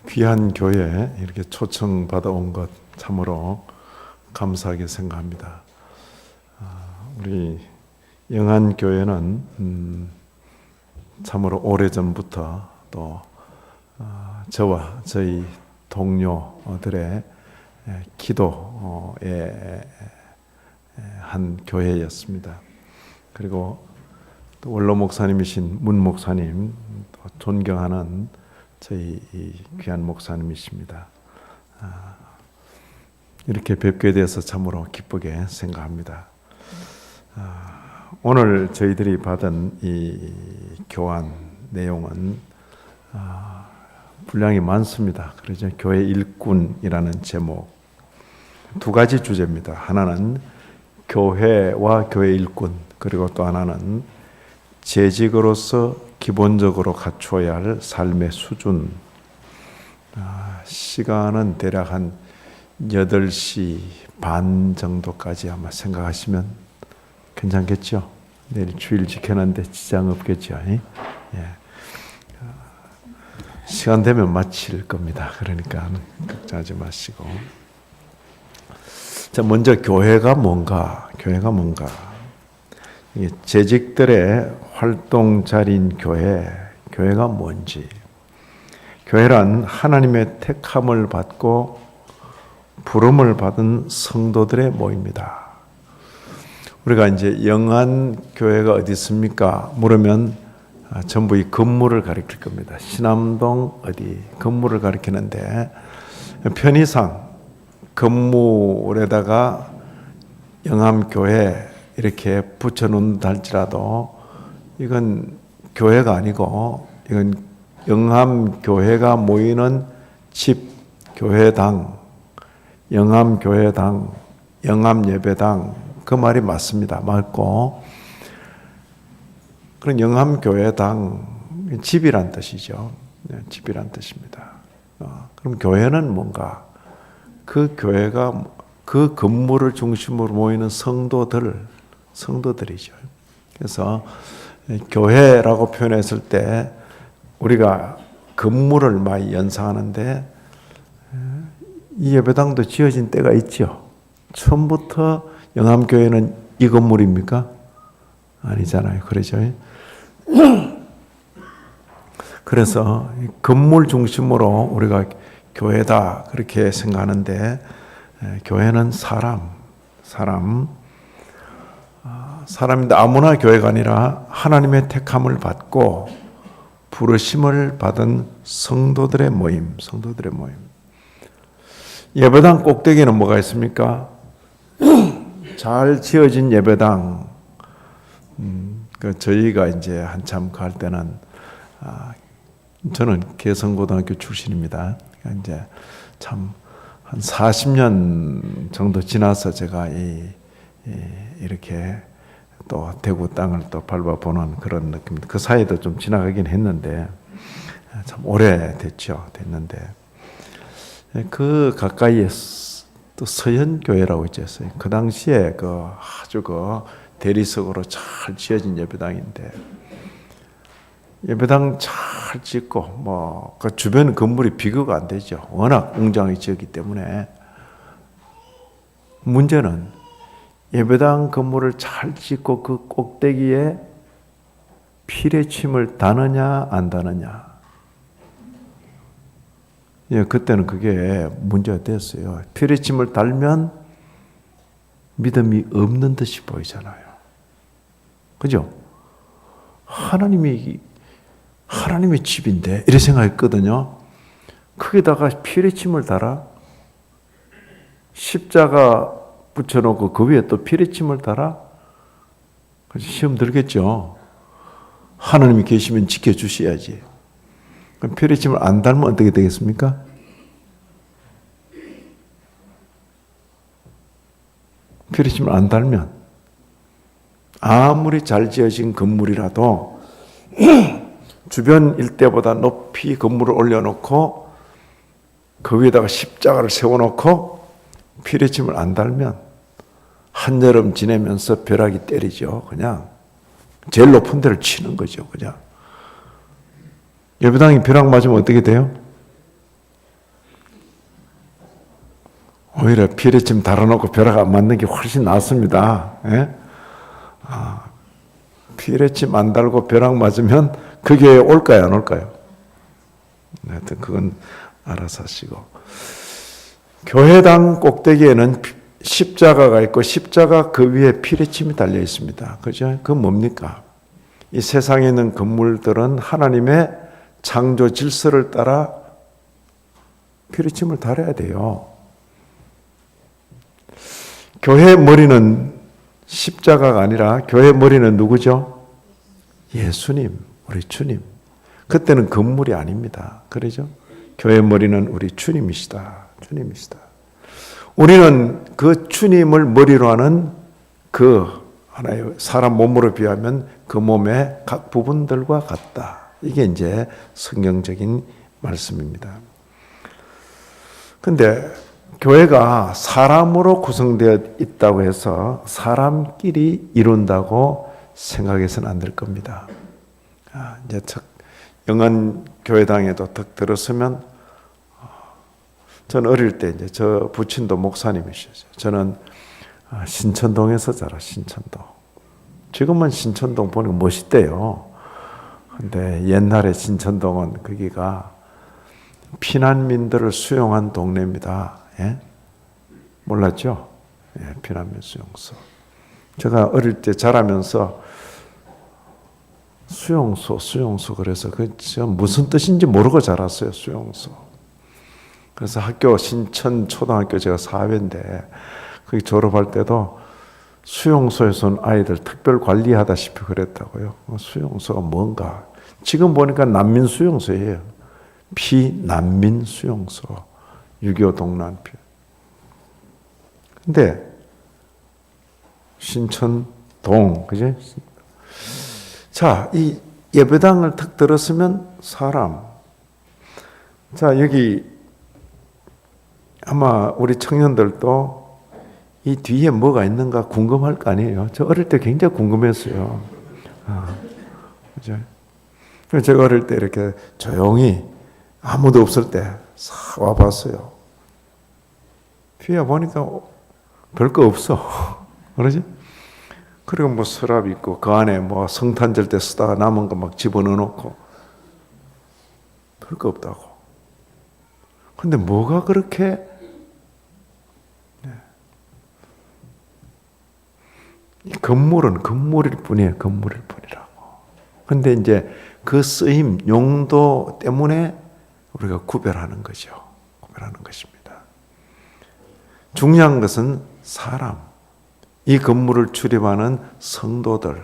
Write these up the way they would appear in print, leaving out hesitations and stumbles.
귀한 교회 이렇게 초청받아 온 것 참으로 감사하게 생각합니다. 우리 영안교회는 참으로 오래전부터 또 저와 저희 동료들의 기도의 한 교회였습니다. 그리고 또 원로 목사님이신 문 목사님, 존경하는 저희 귀한 목사님이십니다. 이렇게 뵙게 돼서 참으로 기쁘게 생각합니다. 오늘 저희들이 받은 이 교환 내용은 분량이 많습니다. 그래서 교회 일꾼이라는 제목, 두 가지 주제입니다. 하나는 교회와 교회 일꾼, 그리고 또 하나는 재직으로서 기본적으로 갖추어야 할 삶의 수준. 시간은 대략 한 8시 반 정도까지 아마 생각하시면 괜찮겠죠? 내일 주일 지켜놨는데 지장 없겠죠? 예. 시간 되면 마칠 겁니다. 그러니까 걱정하지 마시고. 자, 먼저 교회가 뭔가? 재직들의 활동자리인 교회가 뭔지. 교회란 하나님의 택함을 받고 부름을 받은 성도들의 모임이다. 우리가 이제 영안교회가 어디 있습니까? 물으면 전부 이 건물을 가리킬 겁니다. 신암동 어디 건물을 가리키는데, 편의상 건물에다가 영암교회 이렇게 붙여놓는다 할지라도 이건 교회가 아니고 이건 영암교회가 모이는 집, 교회당, 영암교회당, 영암예배당, 그 말이 맞습니다. 맞고, 그런 영암교회당, 집이란 뜻이죠. 집이란 뜻입니다. 그럼 교회는 뭔가? 그 교회가 그 건물을 중심으로 모이는 성도들이죠. 그래서 교회라고 표현했을 때 우리가 건물을 많이 연상하는데, 이 예배당도 지어진 때가 있죠. 처음부터 영암교회는 이 건물입니까? 아니잖아요. 그러죠. 그래서 건물 중심으로 우리가 교회다 그렇게 생각하는데, 교회는 사람인데 아무나 교회가 아니라 하나님의 택함을 받고 부르심을 받은 성도들의 모임. 예배당 꼭대기에는 뭐가 있습니까? 잘 지어진 예배당. 저희가 이제 한참 갈 때는, 저는 개성고등학교 출신입니다. 이제 참 한 40년 정도 지나서 제가 이렇게 또 대구 땅을 또 밟아보는 그런 느낌. 그 사이도 좀 지나가긴 했는데, 참 됐는데, 그 가까이에 또 서현교회라고 있었어요. 그 당시에 아주 대리석으로 잘 지어진 예배당인데, 예배당 잘 짓고 그 주변 건물이 비교가 안 되죠. 워낙 웅장하게 지었기 때문에. 문제는 예배당 건물을 잘 짓고 그 꼭대기에 피레침을 다느냐 안 다느냐. 그때는 그게 문제가 됐어요. 피레침을 달면 믿음이 없는 듯이 보이잖아요. 그죠? 하나님의 집인데 이렇게 생각했거든요. 거기다가 피레침을 달아? 십자가 붙여놓고 그 위에 또 피레침을 달아? 시험 들겠죠. 하나님이 계시면 지켜주셔야지. 그럼 피레침을 안 달면 어떻게 되겠습니까? 피레침을 안 달면 아무리 잘 지어진 건물이라도 주변 일대보다 높이 건물을 올려놓고 그 위에다가 십자가를 세워놓고 피레침을 안 달면 한여름 지내면서 벼락이 때리죠. 그냥 제일 높은 데를 치는 거죠. 그냥 예배당이 벼락 맞으면 어떻게 돼요? 오히려 피레침 달아놓고 벼락 안 맞는 게 훨씬 낫습니다. 예? 피레침 안 달고 벼락 맞으면 그 교회에 올까요, 안 올까요? 하여튼 그건 알아서 하시고. 교회당 꼭대기에는 십자가가 있고 십자가 그 위에 피레침이 달려 있습니다. 그죠? 그건 뭡니까? 이 세상에 있는 건물들은 하나님의 창조 질서를 따라 피레침을 달아야 돼요. 교회의 머리는 십자가가 아니라 교회의 머리는 누구죠? 예수님, 우리 주님. 그때는 건물이 아닙니다. 그러죠? 교회의 머리는 우리 주님이시다. 주님이시다. 우리는 그 주님을 머리로 하는 그 하나의 사람 몸으로 비하면 그 몸의 각 부분들과 같다. 이게 이제 성경적인 말씀입니다. 근데 교회가 사람으로 구성되어 있다고 해서 사람끼리 이룬다고 생각해서는 안 될 겁니다. 이제 영안교회당에도 딱 들었으면, 저는 어릴 때 이제 저 부친도 목사님이셨어요. 저는 신천동에서 자라, 신천동. 지금은 신천동 보니까 멋있대요. 근데 옛날에 신천동은 거기가 피난민들을 수용한 동네입니다. 예? 몰랐죠? 예, 피난민 수용소. 제가 어릴 때 자라면서 수용소 그래서 그 무슨 뜻인지 모르고 자랐어요. 수용소. 그래서 학교 신천 초등학교 제가 4회인데 거기 졸업할 때도 수용소에서 온 아이들 특별 관리하다시피 그랬다고요. 수용소가 뭔가. 지금 보니까 난민 수용소예요. 피난민 수용소. 6.25 동남편. 근데 신천동, 그지? 자, 이 예배당을 탁 들었으면 사람. 자, 여기 아마 우리 청년들도 이 뒤에 뭐가 있는가 궁금할 거 아니에요. 저 어릴 때 굉장히 궁금했어요. 그죠? 제가 어릴 때 이렇게 조용히 아무도 없을 때 싹 와봤어요. 뒤에 보니까 별거 없어. 그러지? 그리고 뭐 서랍 있고 그 안에 뭐 성탄절 때 쓰다가 남은 거 막 집어넣어 놓고 별거 없다고. 근데 뭐가 그렇게 이 건물은 건물일 뿐이에요. 건물일 뿐이라고. 근데 이제 그 쓰임 용도 때문에 우리가 구별하는 거죠. 구별하는 것입니다. 중요한 것은 사람. 이 건물을 출입하는 성도들.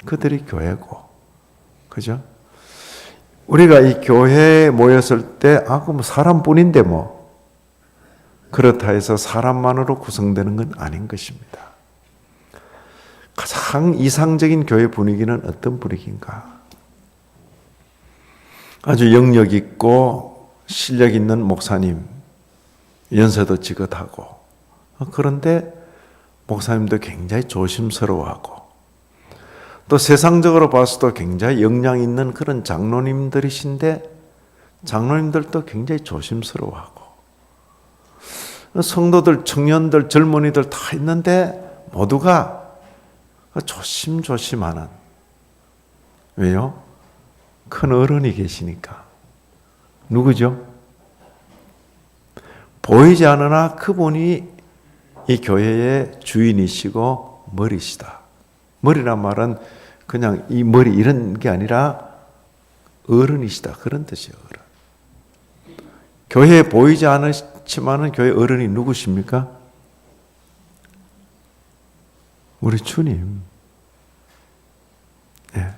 그들이 교회고. 그죠? 우리가 이 교회에 모였을 때, 그럼 사람뿐인데 뭐. 그렇다 해서 사람만으로 구성되는 건 아닌 것입니다. 가장 이상적인 교회 분위기는 어떤 분위기인가? 아주 영역 있고 실력 있는 목사님, 연세도 지긋하고, 그런데 목사님도 굉장히 조심스러워하고, 또 세상적으로 봐서도 굉장히 역량 있는 그런 장로님들이신데 장로님들도 굉장히 조심스러워하고, 성도들, 청년들, 젊은이들 다 있는데 모두가 조심조심하는. 왜요? 큰 어른이 계시니까. 누구죠? 보이지 않으나 그분이 이 교회의 주인이시고 머리시다. 머리란 말은 그냥 이 머리 이런 게 아니라 어른이시다. 그런 뜻이에요. 어른. 교회에 보이지 않지만은 교회 어른이 누구십니까? 우리 주님. 예.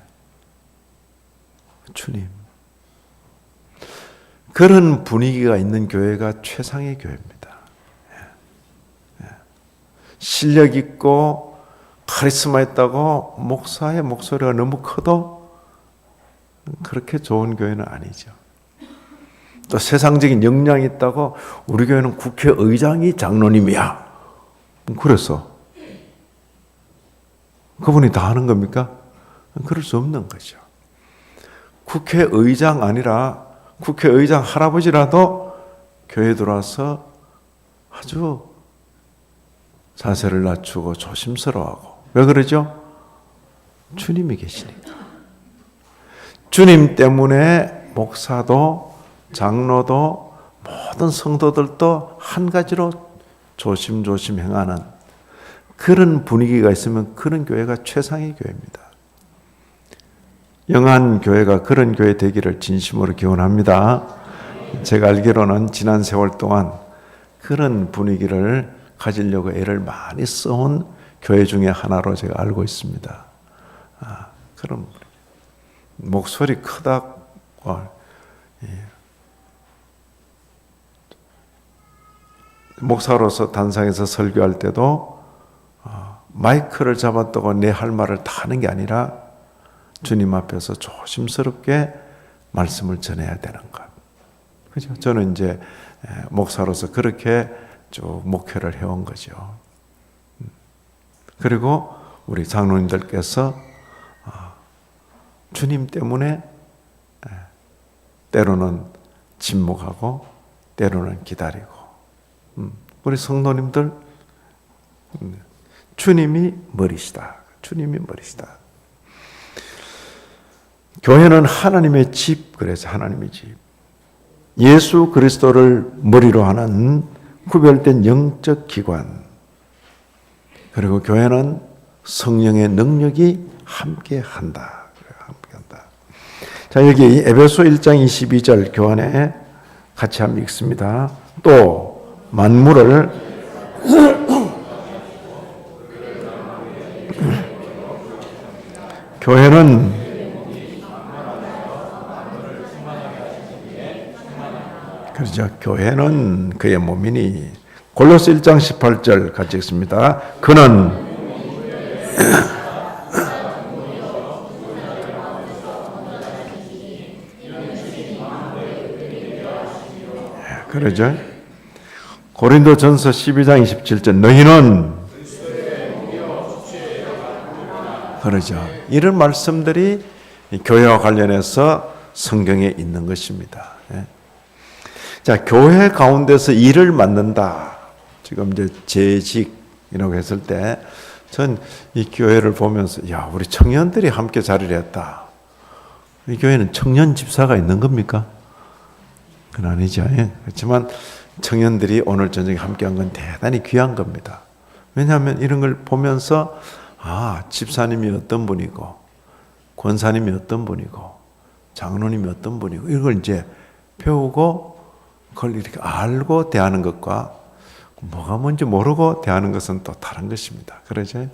주님. 그런 분위기가 있는 교회가 최상의 교회입니다. 예. 예. 실력 있고 카리스마 있다고 목사의 목소리가 너무 커도 그렇게 좋은 교회는 아니죠. 또 세상적인 역량이 있다고 우리 교회는 국회의장이 장로님이야. 그래서 그분이 다 하는 겁니까? 그럴 수 없는 거죠. 국회의장 아니라 국회의장 할아버지라도 교회에 들어와서 아주 자세를 낮추고 조심스러워하고. 왜 그러죠? 주님이 계시니까. 주님 때문에 목사도 장로도 모든 성도들도 한 가지로 조심조심 행하는 그런 분위기가 있으면 그런 교회가 최상의 교회입니다. 영한 교회가 그런 교회 되기를 진심으로 기원합니다. 제가 알기로는 지난 세월 동안 그런 분위기를 가지려고 애를 많이 써온 교회 중에 하나로 제가 알고 있습니다. 그런 목소리 크다고 목사로서 단상에서 설교할 때도 마이크를 잡았다고 내 할 말을 다 하는 게 아니라 주님 앞에서 조심스럽게 말씀을 전해야 되는 것. 그죠? 저는 이제 목사로서 그렇게 쭉 목회를 해온 거죠. 그리고 우리 장로님들께서 주님 때문에 때로는 침묵하고 때로는 기다리고 우리 성도님들 주님이 머리시다. 주님이 머리시다. 교회는 하나님의 집, 그래서 하나님의 집. 예수 그리스도를 머리로 하는 구별된 영적 기관. 그리고 교회는 성령의 능력이 함께한다. 함께한다. 자, 여기 에베소 1장 22절 교환에 같이 한번 읽습니다. 또 만물을 교회는 그렇죠. 교회는 그의 몸이니. 골로새 1장 18절 같이 읽습니다. 그는 그러죠. 고린도전서 12장 27절 너희는 그러죠. 이런 말씀들이 교회와 관련해서 성경에 있는 것입니다. 자, 교회 가운데서 일을 맡는다. 지금 이제 재직이라고 했을 때, 전 이 교회를 보면서, 야, 우리 청년들이 함께 자리를 했다. 이 교회는 청년 집사가 있는 겁니까? 그건 아니죠. 그렇지만 청년들이 오늘 저녁에 함께 한 건 대단히 귀한 겁니다. 왜냐하면 이런 걸 보면서, 집사님이 어떤 분이고, 권사님이 어떤 분이고, 장로님이 어떤 분이고, 이걸 이제 배우고, 그걸 이렇게 알고 대하는 것과 뭐가 뭔지 모르고 대하는 것은 또 다른 것입니다. 그러죠?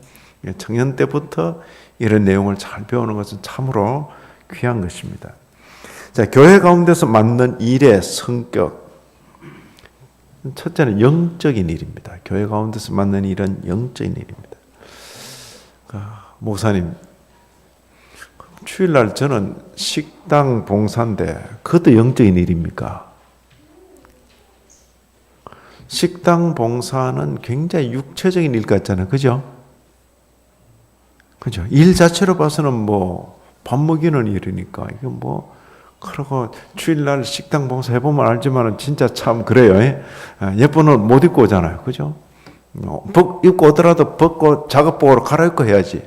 청년 때부터 이런 내용을 잘 배우는 것은 참으로 귀한 것입니다. 자, 교회 가운데서 맡는 일의 성격. 첫째는 영적인 일입니다. 교회 가운데서 맡는 일은 영적인 일입니다. 목사님, 주일날 저는 식당 봉사인데 그것도 영적인 일입니까? 식당 봉사는 굉장히 육체적인 일 같잖아요. 그죠? 그죠? 일 자체로 봐서는 뭐, 밥 먹이는 일이니까. 이게 뭐, 그러고 주일날 식당 봉사 해보면 알지만 진짜 참 그래요. 예쁜 옷 못 입고 오잖아요. 그죠? 입고 오더라도 벗고 작업복으로 갈아입고 해야지.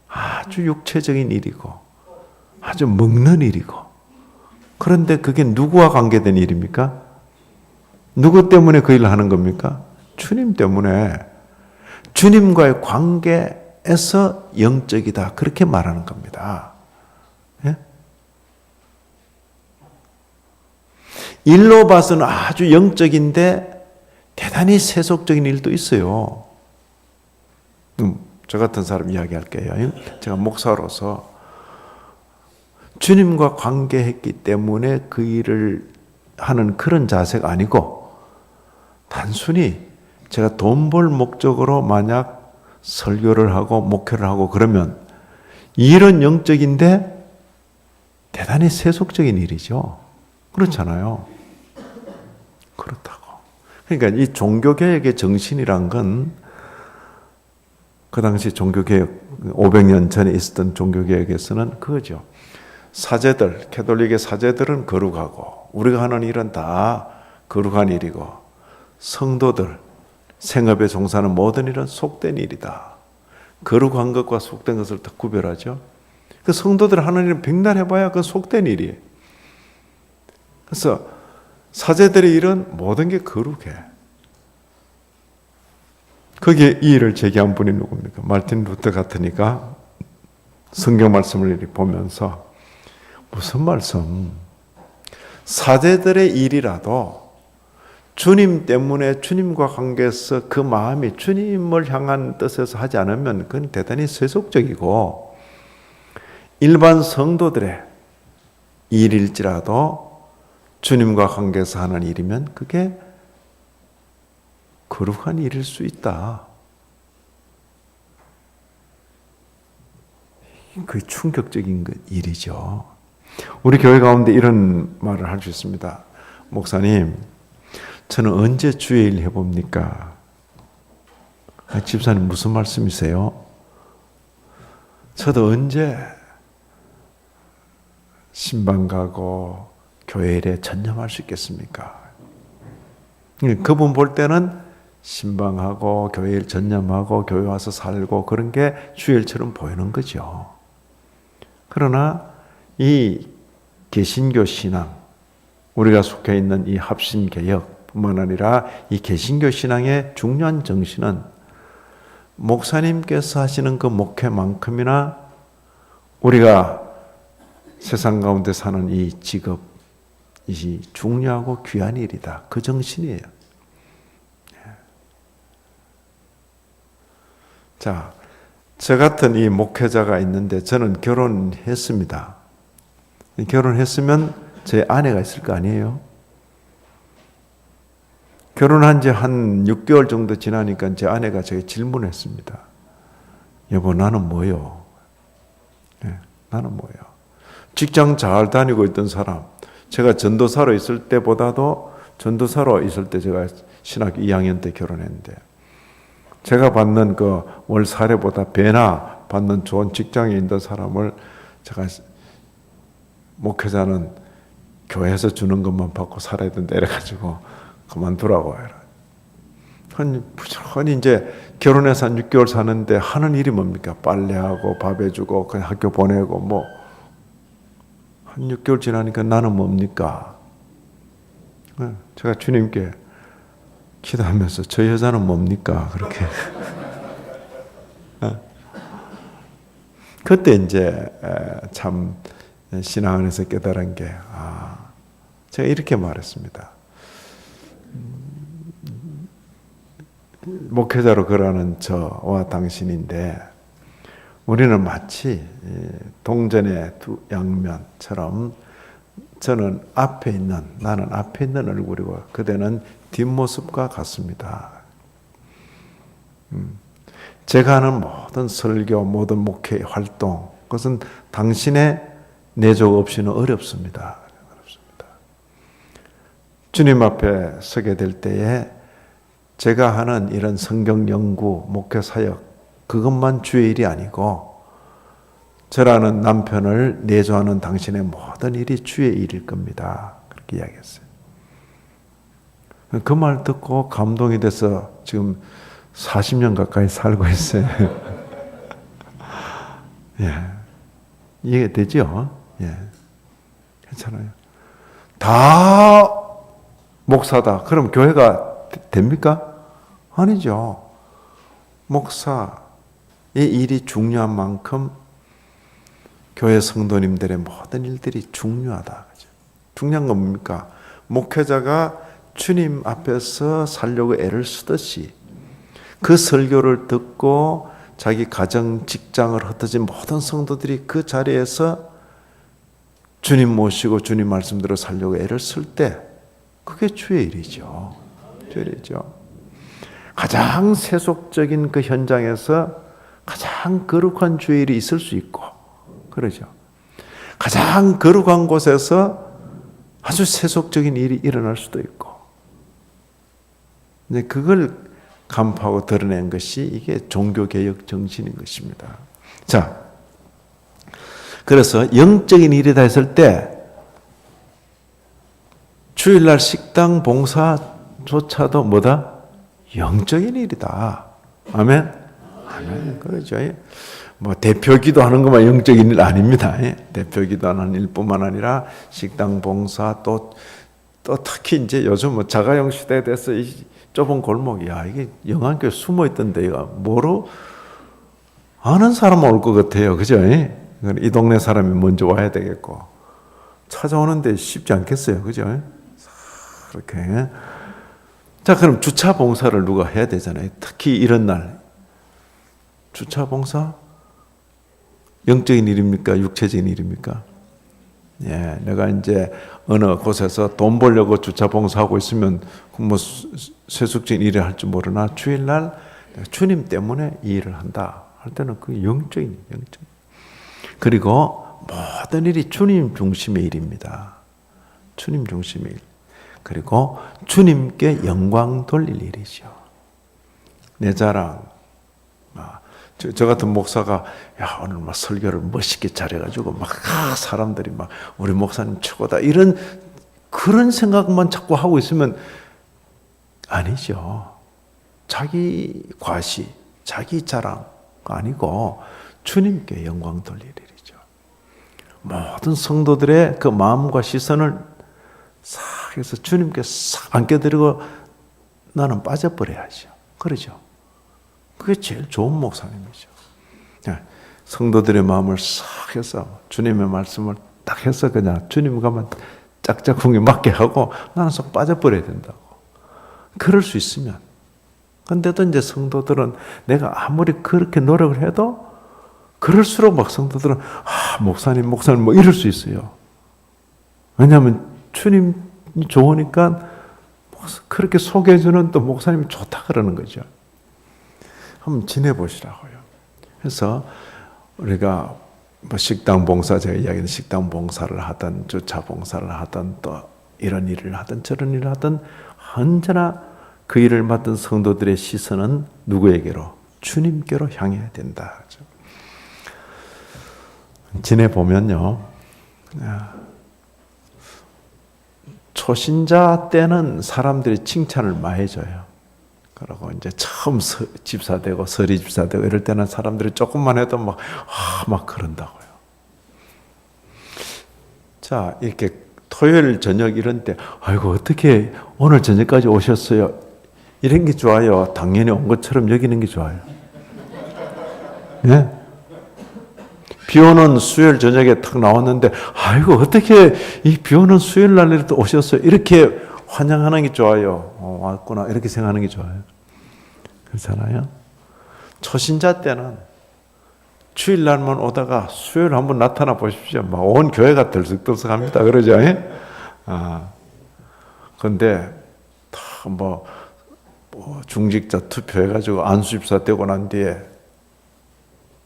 아주 육체적인 일이고, 아주 먹는 일이고, 그런데 그게 누구와 관계된 일입니까? 누구 때문에 그 일을 하는 겁니까? 주님 때문에. 주님과의 관계에서 영적이다. 그렇게 말하는 겁니다. 예? 일로 봐서는 아주 영적인데 대단히 세속적인 일도 있어요. 저 같은 사람 이야기할게요. 제가 목사로서 주님과 관계했기 때문에 그 일을 하는 그런 자세가 아니고 단순히 제가 돈 벌 목적으로 만약 설교를 하고 목회를 하고 그러면 일은 영적인데 대단히 세속적인 일이죠. 그렇잖아요. 그렇다고. 그러니까 이 종교개혁의 정신이란 건 그 당시 종교개혁 500년 전에 있었던 종교개혁에서는 그거죠. 사제들, 캐톨릭의 사제들은 거룩하고 우리가 하는 일은 다 거룩한 일이고 성도들 생업에 종사하는 모든 일은 속된 일이다. 거룩한 것과 속된 것을 다 구별하죠. 그 성도들 하는 일은 백날 해봐야 그 속된 일이에요. 그래서 사제들의 일은 모든 게 거룩해. 거기에 이 일을 제기한 분이 누굽니까? 마르틴 루터 같으니까 성경 말씀을 보면서 무슨 말씀? 사제들의 일이라도 주님 때문에 주님과 관계에서 그 마음이 주님을 향한 뜻에서 하지 않으면 그건 대단히 세속적이고 일반 성도들의 일일지라도 주님과 관계에서 하는 일이면 그게 거룩한 일일 수 있다. 그 충격적인 일이죠. 우리 교회 가운데 이런 말을 할 수 있습니다. 목사님, 저는 언제 주의 일 해봅니까? 집사님 무슨 말씀이세요? 저도 언제 신방 가고 교회 일에 전념할 수 있겠습니까? 그분 볼 때는 신방하고 교회 일 전념하고 교회 와서 살고 그런 게 주의 일처럼 보이는 거죠. 그러나 이 개신교 신앙, 우리가 속해 있는 이 합심개혁 뿐만 아니라 이 개신교 신앙의 중요한 정신은 목사님께서 하시는 그 목회만큼이나 우리가 세상 가운데 사는 이 직업, 이 중요하고 귀한 일이다. 그 정신이에요. 자, 저 같은 이 목회자가 있는데 저는 결혼했습니다. 결혼했으면 제 아내가 있을 거 아니에요? 결혼한 지 한 6개월 정도 지나니까 제 아내가 저에게 질문했습니다. 여보, 나는 뭐요? 네, 나는 뭐요? 직장 잘 다니고 있던 사람, 제가 전도사로 있을 때보다도 전도사로 있을 때 제가 신학교 2학년 때 결혼했는데 제가 받는 그 월 사례보다 배나 받는 좋은 직장에 있는 사람을 제가 목회자는 교회에서 주는 것만 받고 살아야 된다 이래가지고 그만두라고 해라. 부지런히 이제 결혼해서 한 6개월 사는데 하는 일이 뭡니까? 빨래하고 밥 해주고 그냥 학교 보내고 뭐 한 6개월 지나니까 나는 뭡니까? 제가 주님께 기도하면서 저 여자는 뭡니까? 그렇게. 그때 이제 참 신앙 안에서 깨달은 게 제가 이렇게 말했습니다. 목회자로 걸어가는 저와 당신인데 우리는 마치 동전의 두 양면처럼 저는 앞에 있는, 나는 앞에 있는 얼굴이고 그대는 뒷모습과 같습니다. 제가 하는 모든 설교, 모든 목회 활동, 그것은 당신의 내조 없이는 어렵습니다. 주님 앞에 서게 될 때에 제가 하는 이런 성경 연구, 목회 사역, 그것만 주의 일이 아니고 저라는 남편을 내조하는 당신의 모든 일이 주의 일일 겁니다. 그렇게 이야기했어요. 그 말 듣고 감동이 돼서 지금 40년 가까이 살고 있어요. 예. 이해되죠? 예. 괜찮아요. 다 목사다. 그럼 교회가 됩니까? 아니죠. 목사의 일이 중요한 만큼 교회 성도님들의 모든 일들이 중요하다. 중요한 건 뭡니까? 목회자가 주님 앞에서 살려고 애를 쓰듯이 그 설교를 듣고 자기 가정, 직장을 흩어진 모든 성도들이 그 자리에서 주님 모시고 주님 말씀대로 살려고 애를 쓸 때 그게 주의 일이죠. 주의 일이죠. 가장 세속적인 그 현장에서 가장 거룩한 주의 일이 있을 수 있고 그러죠. 가장 거룩한 곳에서 아주 세속적인 일이 일어날 수도 있고 근데 그걸 간파하고 드러낸 것이 이게 종교개혁 정신인 것입니다. 자, 그래서 영적인 일이다 했을 때 주일날 식당 봉사조차도 뭐다? 영적인 일이다. 아멘? 아멘. 그렇죠. 뭐 대표 기도하는 것만 영적인 일 아닙니다. 대표 기도하는 일뿐만 아니라 식당 봉사 또 특히 이제 요즘 뭐 자가용 시대에 대해서 이 좁은 골목이야. 이게 영안교회 숨어 있던 데가 뭐로 아는 사람만 올 것 같아요. 그죠? 이 동네 사람이 먼저 와야 되겠고 찾아오는데 쉽지 않겠어요. 그죠? 그렇게. 자, 그럼 주차 봉사를 누가 해야 되잖아요. 특히 이런 날. 주차 봉사? 영적인 일입니까? 육체적인 일입니까? 예, 내가 이제 어느 곳에서 돈 벌려고 주차 봉사하고 있으면 뭐 세속적인 일을 할 줄 모르나 주일날 주님 때문에 이 일을 한다 할 때는 그 영적인. 그리고 모든 일이 주님 중심의 일입니다. 주님 중심의 일. 그리고 주님께 영광 돌릴 일이죠. 내 자랑. 저 같은 목사가 야 오늘 막 설교를 멋있게 잘해가지고 막 사람들이 막 우리 목사님 최고다 이런 그런 생각만 자꾸 하고 있으면 아니죠. 자기 과시, 자기 자랑 아니고 주님께 영광 돌릴 일이죠. 모든 성도들의 그 마음과 시선을 싹 해서 주님께 싹 안겨드리고 나는 빠져버려야죠. 그러죠. 그게 제일 좋은 목사님이죠. 성도들의 마음을 싹 해서 주님의 말씀을 딱 해서 그냥 주님과만 짝짝꿍이 맞게 하고 나는 쏙 빠져버려야 된다고. 그럴 수 있으면. 근데도 이제 성도들은 내가 아무리 그렇게 노력을 해도 그럴수록 막 성도들은 목사님 뭐 이럴 수 있어요. 왜냐하면 주님이 좋으니까 그렇게 소개해주는 또 목사님이 좋다 그러는 거죠. 한번 지내보시라고요. 그래서 우리가 뭐 식당 봉사, 제가 이야기한 식당 봉사를 하든 주차 봉사를 하든 또 이런 일을 하든 저런 일을 하든 언제나 그 일을 맡은 성도들의 시선은 누구에게로? 주님께로 향해야 된다. 지내보면요. 초신자 때는 사람들이 칭찬을 많이 해줘요. 그리고 이제 처음 집사 되고 서리 집사 되고 이럴 때는 사람들이 조금만 해도 막 그런다고요. 자, 이렇게 토요일 저녁 이런 때 아이고 어떻게 오늘 저녁까지 오셨어요? 이런 게 좋아요. 당연히 온 것처럼 여기는 게 좋아요. 예? 비 오는 수요일 저녁에 탁 나왔는데 아이고 어떻게 이 비 오는 수요일 날에 또 오셨어요? 이렇게 환영하는 게 좋아요. 왔구나 이렇게 생각하는 게 좋아요. 그렇잖아요. 초신자 때는 주일날만 오다가 수요일 한번 나타나 보십시오. 막 온 교회가 들썩들썩합니다. 그러죠? 근데 뭐 중직자 투표해가지고 안수집사 되고 난 뒤에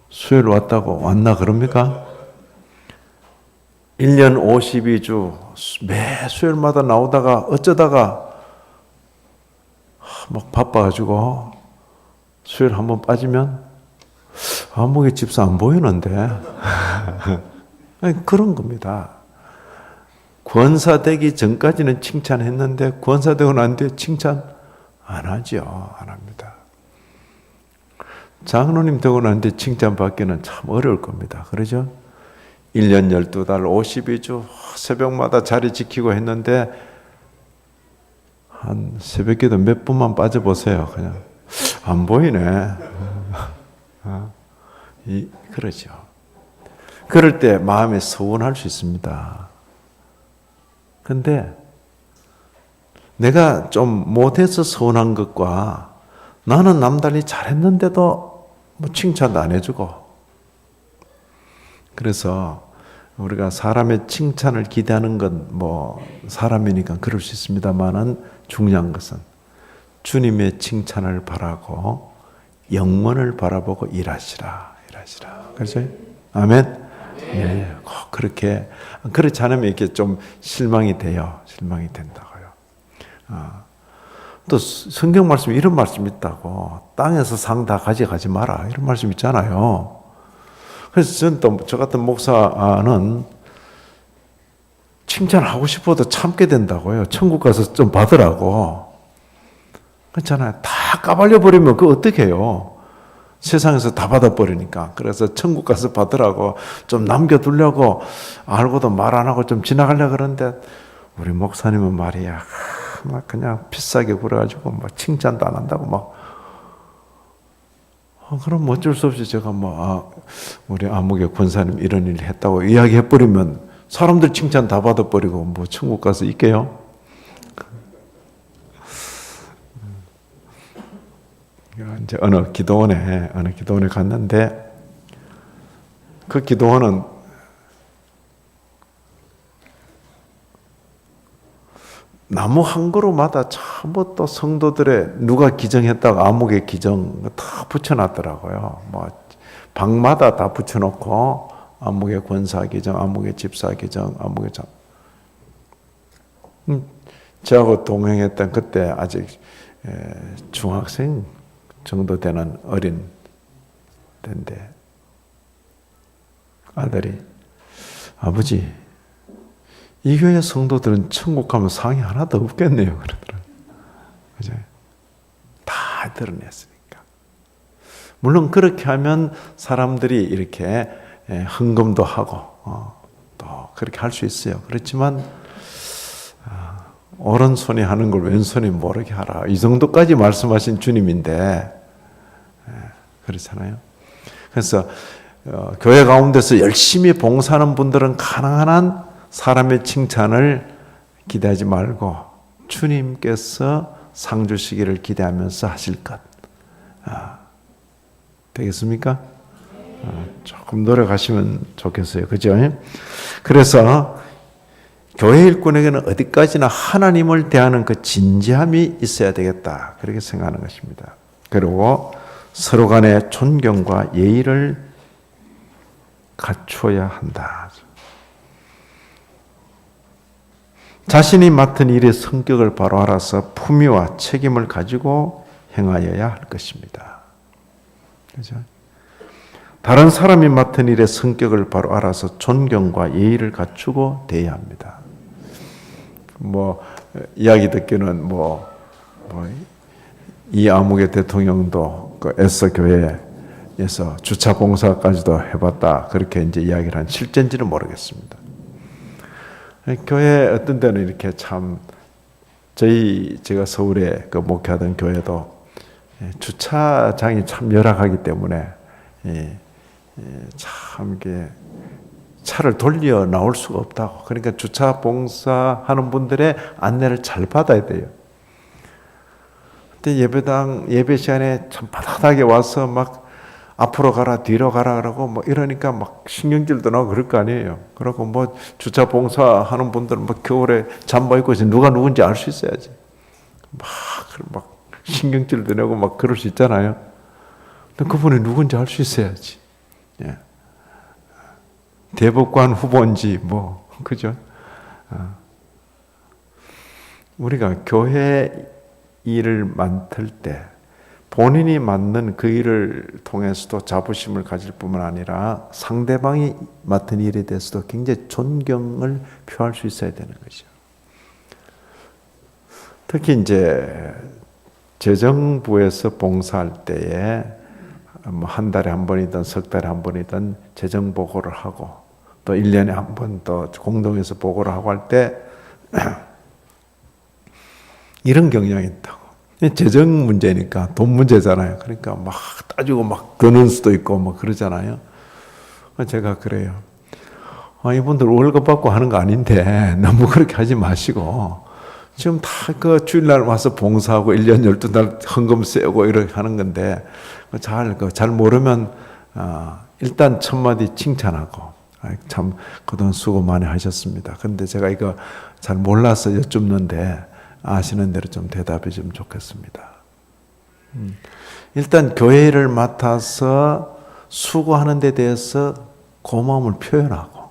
수요일 왔다고 왔나 그럽니까? 1년 52주 매 수요일마다 나오다가 어쩌다가 막 바빠가지고 수요일 한번 빠지면 목에 집사 안 보이는데 아니, 그런 겁니다. 권사되기 전까지는 칭찬했는데 권사되고 난 뒤에 칭찬 안 하죠. 안 합니다. 장로님 되고 난 뒤에 칭찬받기는 참 어려울 겁니다. 그러죠? 1년 12달 52주 새벽마다 자리 지키고 했는데 한 새벽기도 몇 분만 빠져보세요. 그냥 안 보이네. 그러죠. 그럴 때 마음에 서운할 수 있습니다. 근데 내가 좀 못해서 서운한 것과 나는 남달리 잘했는데도 뭐 칭찬도 안 해주고 그래서 우리가 사람의 칭찬을 기대하는 건 뭐 사람이니까 그럴 수 있습니다만은 중요한 것은 주님의 칭찬을 바라고 영원을 바라보고 일하시라. 그렇죠? 아멘? 예, 꼭 그렇게 그렇지 않으면 이렇게 좀 실망이 된다고요. 또 성경 말씀에 이런 말씀이 있다고 땅에서 상 다 가져가지 마라 이런 말씀 있잖아요. 그래서 저는 또 저 같은 목사는 칭찬하고 싶어도 참게 된다고요. 천국 가서 좀 받으라고. 그렇잖아요. 다 까발려 버리면 그거 어떻게 해요? 세상에서 다 받아버리니까. 그래서 천국 가서 받으라고 좀 남겨두려고 알고도 말 안 하고 좀 지나가려고 그러는데 우리 목사님은 말이야. 막 그냥 비싸게 굴어가지고 막 칭찬도 안 한다고 막. 그럼 어쩔 수 없이 제가 우리 아무개 권사님 이런 일 했다고 이야기해버리면 사람들 칭찬 다 받아버리고 뭐 천국 가서 있게요? 이제 어느 기도원에 갔는데 그 기도원은 나무 한 그루마다 전부 또 성도들의 누가 기정했다고 암흑의 기정 다 붙여놨더라고요. 뭐 방마다 다 붙여놓고 암흑의 권사 기정, 암흑의 집사 기정, 암흑의 장. 저하고 동행했던 그때 아직 중학생 정도 되는 어린 때인데 아들이 아버지 이 교회 성도들은 천국 가면 상이 하나도 없겠네요. 그러더라고요. 그죠? 다 드러냈으니까. 물론 그렇게 하면 사람들이 이렇게 헌금도 하고 또 그렇게 할 수 있어요. 그렇지만 오른손이 하는 걸 왼손이 모르게 하라. 이 정도까지 말씀하신 주님인데 그렇잖아요. 그래서 교회 가운데서 열심히 봉사하는 분들은 가능한 한 사람의 칭찬을 기대하지 말고 주님께서 상 주시기를 기대하면서 하실 것. 되겠습니까? 조금 노력하시면 좋겠어요. 그죠? 그래서 교회 일꾼에게는 어디까지나 하나님을 대하는 그 진지함이 있어야 되겠다. 그렇게 생각하는 것입니다. 그리고 서로 간의 존경과 예의를 갖춰야 한다. 자신이 맡은 일의 성격을 바로 알아서 품위와 책임을 가지고 행하여야 할 것입니다. 그죠? 다른 사람이 맡은 일의 성격을 바로 알아서 존경과 예의를 갖추고 대해야 합니다. 이야기 듣기는 이 암흑의 대통령도 그 에서 교회에서 주차 봉사까지도 해봤다. 그렇게 이제 이야기를 한 실제인지는 모르겠습니다. 교회 어떤 데는 이렇게 참 제가 서울에 그 목회하던 교회도 주차장이 참 열악하기 때문에 참 이게 차를 돌려 나올 수가 없다고. 그러니까 주차 봉사하는 분들의 안내를 잘 받아야 돼요. 근데 예배 시간에 참 바닥하게 와서 막 앞으로 가라 뒤로 가라 그러고 이러니까 막 신경질도 나고 그럴 거 아니에요. 그러고 주차 봉사하는 분들은 겨울에 잠바 입고 있으면 누가 누군지 알 수 있어야지. 막 신경질도 내고 막 그럴 수 있잖아요. 근데 그분이 누군지 알 수 있어야지. 예. 대법관 후보인지 그죠? 우리가 교회 일을 맡을 때 본인이 맡는 그 일을 통해서도 자부심을 가질 뿐만 아니라 상대방이 맡은 일에 대해서도 굉장히 존경을 표할 수 있어야 되는 거죠. 특히 이제 재정부에서 봉사할 때에 한 달에 한 번이든 석 달에 한 번이든 재정 보고를 하고 또 1년에 한 번 더 공동에서 보고를 하고 할 때 이런 경향이 있다고. 재정 문제니까 돈 문제잖아요. 그러니까 막 따지고 막 드는 수도 있고 그러잖아요. 제가 그래요. 이분들 월급 받고 하는 거 아닌데 너무 그렇게 하지 마시고 지금 다 그 주일날 와서 봉사하고 1년 12달 헌금 세우고 이렇게 하는 건데 잘 모르면 일단 첫마디 칭찬하고 참 그동안 수고 많이 하셨습니다. 근데 제가 이거 잘 몰라서 여쭙는데 아시는 대로 좀 대답해 주면 좋겠습니다. 일단 교회를 맡아서 수고하는 데 대해서 고마움을 표현하고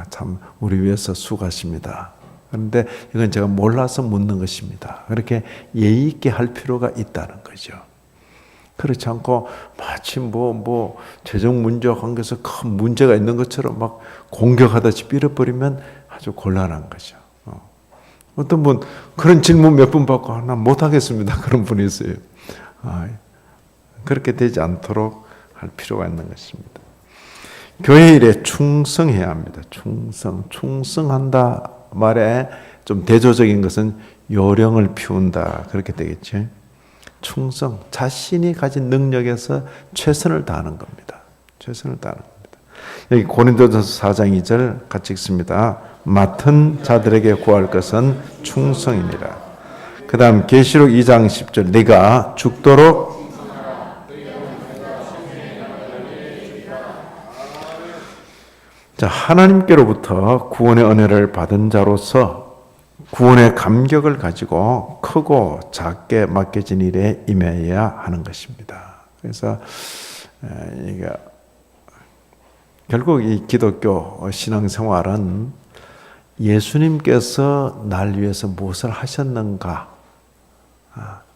참 우리 위해서 수고하십니다. 그런데 이건 제가 몰라서 묻는 것입니다. 그렇게 예의 있게 할 필요가 있다는 거죠. 그렇지 않고 마치 재정 문제와 관계해서 큰 문제가 있는 것처럼 막 공격하다시 빌어버리면 아주 곤란한 거죠. 어떤 분 그런 질문 몇 번 받고 난 못하겠습니다. 그런 분이 있어요. 그렇게 되지 않도록 할 필요가 있는 것입니다. 교회 일에 충성해야 합니다. 충성한다 말에 좀 대조적인 것은 요령을 피운다 그렇게 되겠죠. 충성, 자신이 가진 능력에서 최선을 다하는 겁니다. 최선을 다하는 겁니다. 여기 고린도전서 4장 2절 같이 읽습니다. 맡은 자들에게 구할 것은 충성이니라. 그 다음 계시록 2장 10절 네가 죽도록 자, 하나님께로부터 구원의 은혜를 받은 자로서 구원의 감격을 가지고 크고 작게 맡겨진 일에 임해야 하는 것입니다. 그래서 이게 결국 이 기독교 신앙생활은 예수님께서 날 위해서 무엇을 하셨는가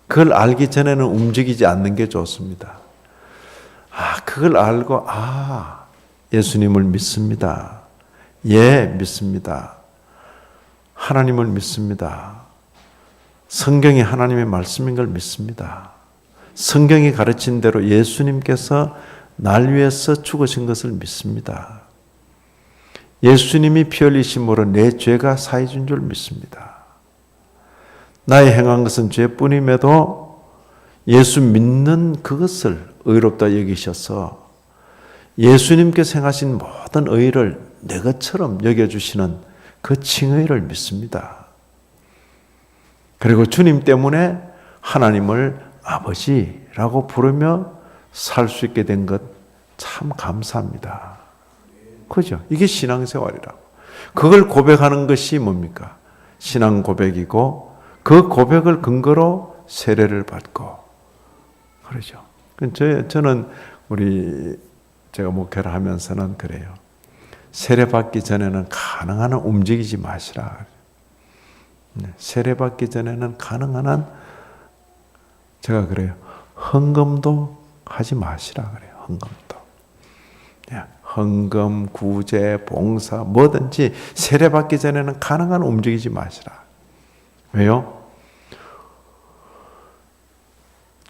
그걸 알기 전에는 움직이지 않는 게 좋습니다. 그걸 알고 예수님을 믿습니다. 믿습니다. 하나님을 믿습니다. 성경이 하나님의 말씀인 걸 믿습니다. 성경이 가르친 대로 예수님께서 날 위해서 죽으신 것을 믿습니다. 예수님이 피 흘리심으로 내 죄가 사해진 줄 믿습니다. 나의 행한 것은 죄뿐임에도 예수 믿는 그것을 의롭다 여기셔서 예수님께서 행하신 모든 의를 내 것처럼 여겨주시는 그 칭의를 믿습니다. 그리고 주님 때문에 하나님을 아버지라고 부르며 살 수 있게 된 것 참 감사합니다. 그죠? 이게 신앙생활이라고. 그걸 고백하는 것이 뭡니까? 신앙 고백이고 그 고백을 근거로 세례를 받고 그러죠. 저는 제가 목회를 하면서는 그래요. 세례 받기 전에는 가능한 한 움직이지 마시라. 세례 받기 전에는 가능한 한 제가 그래요. 헌금도 하지 마시라 그래요. 헌금, 구제, 봉사 뭐든지 세례 받기 전에는 가능한 한 움직이지 마시라. 왜요?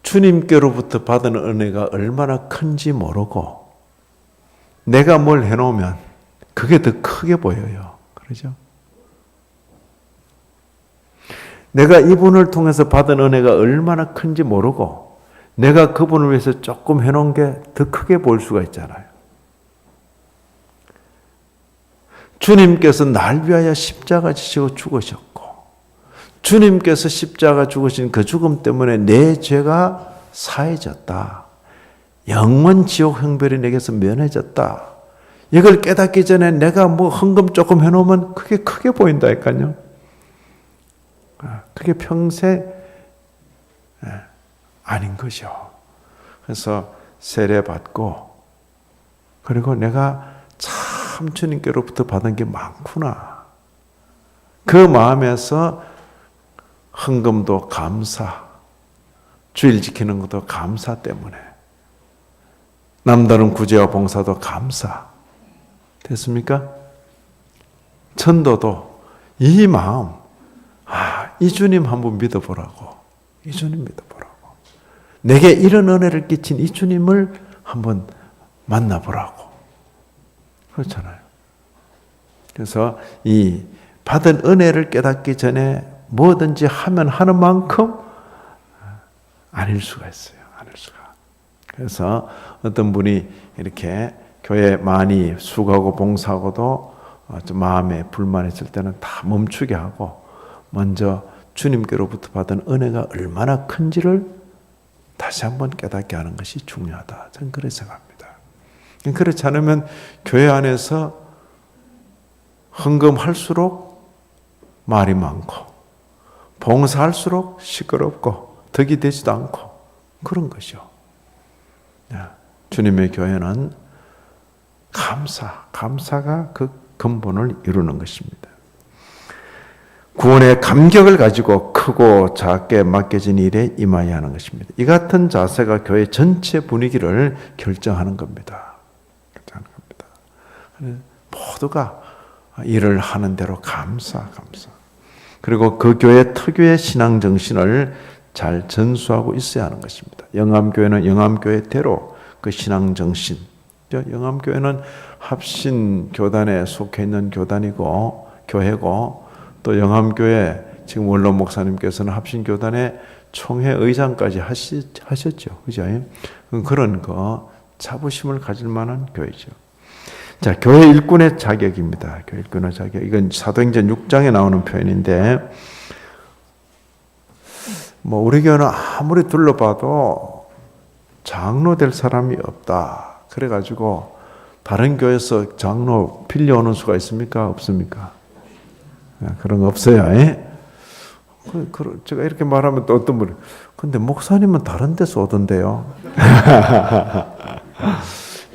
주님께로부터 받은 은혜가 얼마나 큰지 모르고 내가 뭘 해놓으면 그게 더 크게 보여요. 그러죠? 내가 이분을 통해서 받은 은혜가 얼마나 큰지 모르고 내가 그분을 위해서 조금 해놓은 게 더 크게 보일 수가 있잖아요. 주님께서 날 위하여 십자가 지시고 죽으셨고 주님께서 십자가 죽으신 그 죽음 때문에 내 죄가 사해졌다. 영원 지옥 형벌이 내게서 면해졌다. 이걸 깨닫기 전에 내가 헌금 조금 해놓으면 그게 크게 보인다니까요. 그게 평생 아닌 거죠. 그래서 세례 받고 그리고 내가 참 주님께로부터 받은 게 많구나. 그 마음에서 헌금도 감사, 주일 지키는 것도 감사 때문에 남다른 구제와 봉사도 감사. 됐습니까? 전도도 이 마음, 이 주님 한번 믿어보라고. 이 주님 믿어보라고. 내게 이런 은혜를 끼친 이 주님을 한번 만나보라고. 그렇잖아요. 그래서 이 받은 은혜를 깨닫기 전에 뭐든지 하면 하는 만큼 아닐 수가 있어요. 아닐 수가. 그래서 어떤 분이 이렇게 교회 많이 수고하고 봉사하고도 좀 마음에 불만이 있을 때는 다 멈추게 하고 먼저 주님께로부터 받은 은혜가 얼마나 큰지를 다시 한번 깨닫게 하는 것이 중요하다. 저는 그렇게 생각합니다. 그렇지 않으면 교회 안에서 헌금할수록 말이 많고 봉사할수록 시끄럽고 덕이 되지도 않고 그런 것이죠. 주님의 교회는 감사가 그 근본을 이루는 것입니다. 구원의 감격을 가지고 크고 작게 맡겨진 일에 임하여야 하는 것입니다. 이 같은 자세가 교회 전체 분위기를 결정하는 겁니다. 모두가 일을 하는 대로 감사. 그리고 그 교회 특유의 신앙 정신을 잘 전수하고 있어야 하는 것입니다. 영암교회는 영암교회대로 그 신앙 정신, 영암교회는 합신교단에 속해 있는 교회고 또 영암교회 지금 원로 목사님께서는 합신교단의 총회 의장까지 하셨죠. 그죠? 그런 자부심을 가질 만한 교회죠. 자, 교회 일꾼의 자격입니다. 교회 일꾼의 자격. 이건 사도행전 6장에 나오는 표현인데, 우리 교회는 아무리 둘러봐도 장로 될 사람이 없다. 그래가지고 다른 교회에서 장로 빌려오는 수가 있습니까? 없습니까? 그런 거 없어요. 제가 이렇게 말하면 또 어떤 분이, 근데 목사님은 다른 데서 오던데요.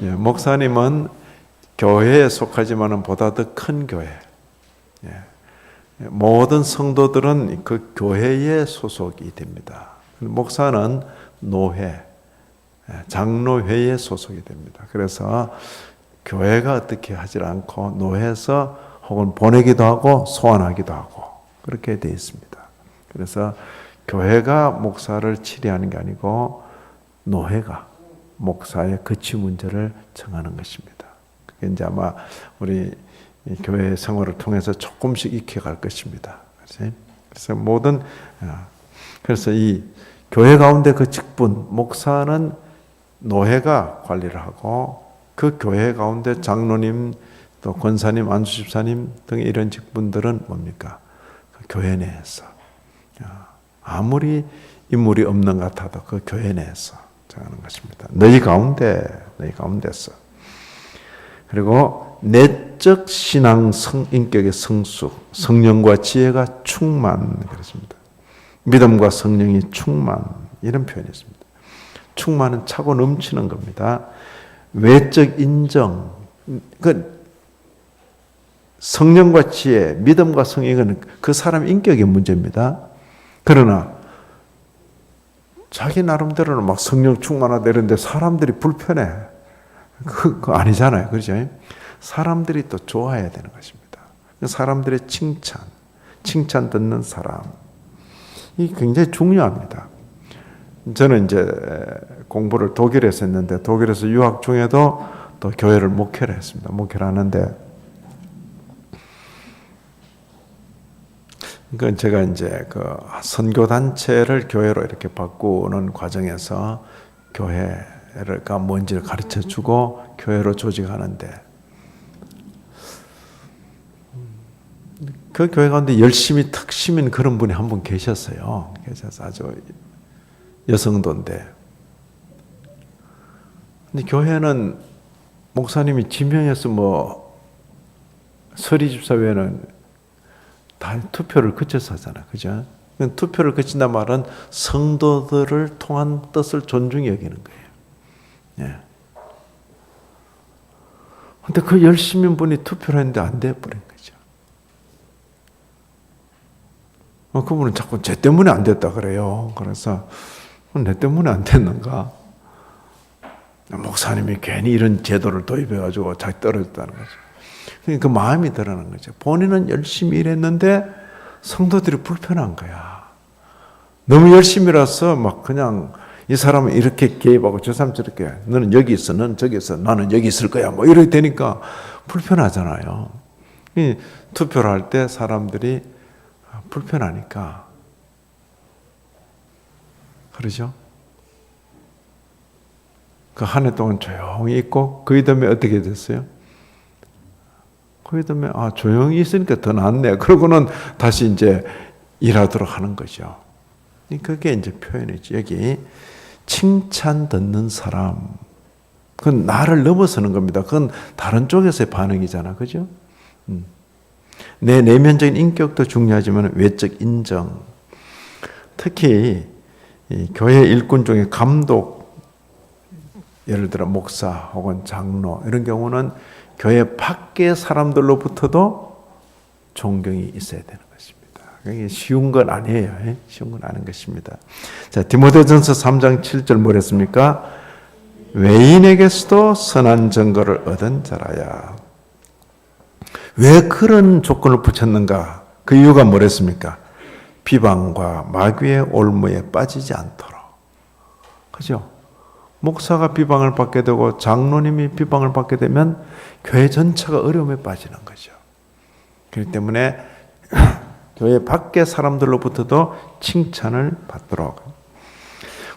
목사님은 교회에 속하지만은 보다 더 큰 교회. 모든 성도들은 그 교회에 소속이 됩니다. 목사는 노회, 장로회에 소속이 됩니다. 그래서 교회가 어떻게 하질 않고 노회에서 혹은 보내기도 하고 소환하기도 하고 그렇게 되어 있습니다. 그래서 교회가 목사를 치리하는 게 아니고 노회가 목사의 거취 문제를 정하는 것입니다. 그게 이제 아마 우리 교회 생활을 통해서 조금씩 익혀갈 것입니다. 그래서 이 교회 가운데 그 직분, 목사는 노회가 관리를 하고 그 교회 가운데 장로님, 또 권사님, 안수집사님 등의 이런 직분들은 뭡니까? 그 교회 내에서. 아무리 인물이 없는 것 같아도 그 교회 내에서 정하는 것입니다. 너희 가운데서. 그리고 내적 신앙 인격의 성숙, 성령과 지혜가 충만, 그렇습니다. 믿음과 성령이 충만, 이런 표현이 있습니다. 충만은 차고 넘치는 겁니다. 외적 인정, 성령과 지혜, 믿음과 성령은 그 사람 인격의 문제입니다. 그러나 자기 나름대로는 막 성령 충만하다 이러는데 사람들이 불편해. 그거 아니잖아요. 그렇죠? 사람들이 또 좋아해야 되는 것입니다. 사람들의 칭찬 듣는 사람. 이 굉장히 중요합니다. 저는 이제 공부를 독일에서 했는데 독일에서 유학 중에도 또 교회를 목회를 했습니다. 목회를 하는데 그러니까 제가 이제 그 선교 단체를 교회로 이렇게 바꾸는 과정에서 교회가 뭔지를 가르쳐 주고 교회로 조직하는데 그 교회 가운데 열심히 특심인 그런 분이 한 분 계셨어요. 계셔서 아주 여성도인데. 근데 교회는 목사님이 지명해서 서리집사 외에는 다 투표를 거쳐서 하잖아. 그죠? 투표를 거친단 말은 성도들을 통한 뜻을 존중히 여기는 거예요. 근데 그 열심인 분이 투표를 했는데 안 돼버린 거죠. 그분은 자꾸 쟤 때문에 안 됐다 그래요. 그래서 내 때문에 안 됐는가? 목사님이 괜히 이런 제도를 도입해가지고 자기 떨어졌다는 거죠. 그 마음이 드러나는 거죠. 본인은 열심히 일했는데 성도들이 불편한 거야. 너무 열심히라서 막 그냥 이 사람은 이렇게 개입하고 저 사람 저렇게 너는 여기 있어, 너는 저기 있어, 나는 여기 있을 거야. 이렇게 되니까 불편하잖아요. 투표를 할 때 사람들이 불편하니까 그러죠. 그 한 해 동안 조용히 있고 그 이듬해 어떻게 됐어요? 그 이듬해 조용히 있으니까 더 낫네. 그러고는 다시 이제 일하도록 하는 거죠. 그게 이제 표현이지. 여기 칭찬 듣는 사람. 그건 나를 넘어서는 겁니다. 그건 다른 쪽에서의 반응이잖아. 그죠? 내 내면적인 인격도 중요하지만 외적 인정. 특히 이 교회 일꾼 중에 감독, 예를 들어 목사 혹은 장로 이런 경우는 교회 밖의 사람들로부터도 존경이 있어야 되는 것입니다. 이게 쉬운 건 아니에요. 쉬운 건 아닌 것입니다. 자, 디모데전서 3장 7절 뭐랬습니까? 외인에게서도 선한 증거를 얻은 자라야. 왜 그런 조건을 붙였는가? 그 이유가 뭐랬습니까? 비방과 마귀의 올무에 빠지지 않도록. 그죠? 목사가 비방을 받게 되고 장로님이 비방을 받게 되면 교회 전체가 어려움에 빠지는 거죠. 그렇기 때문에 교회 밖의 사람들로부터도 칭찬을 받도록.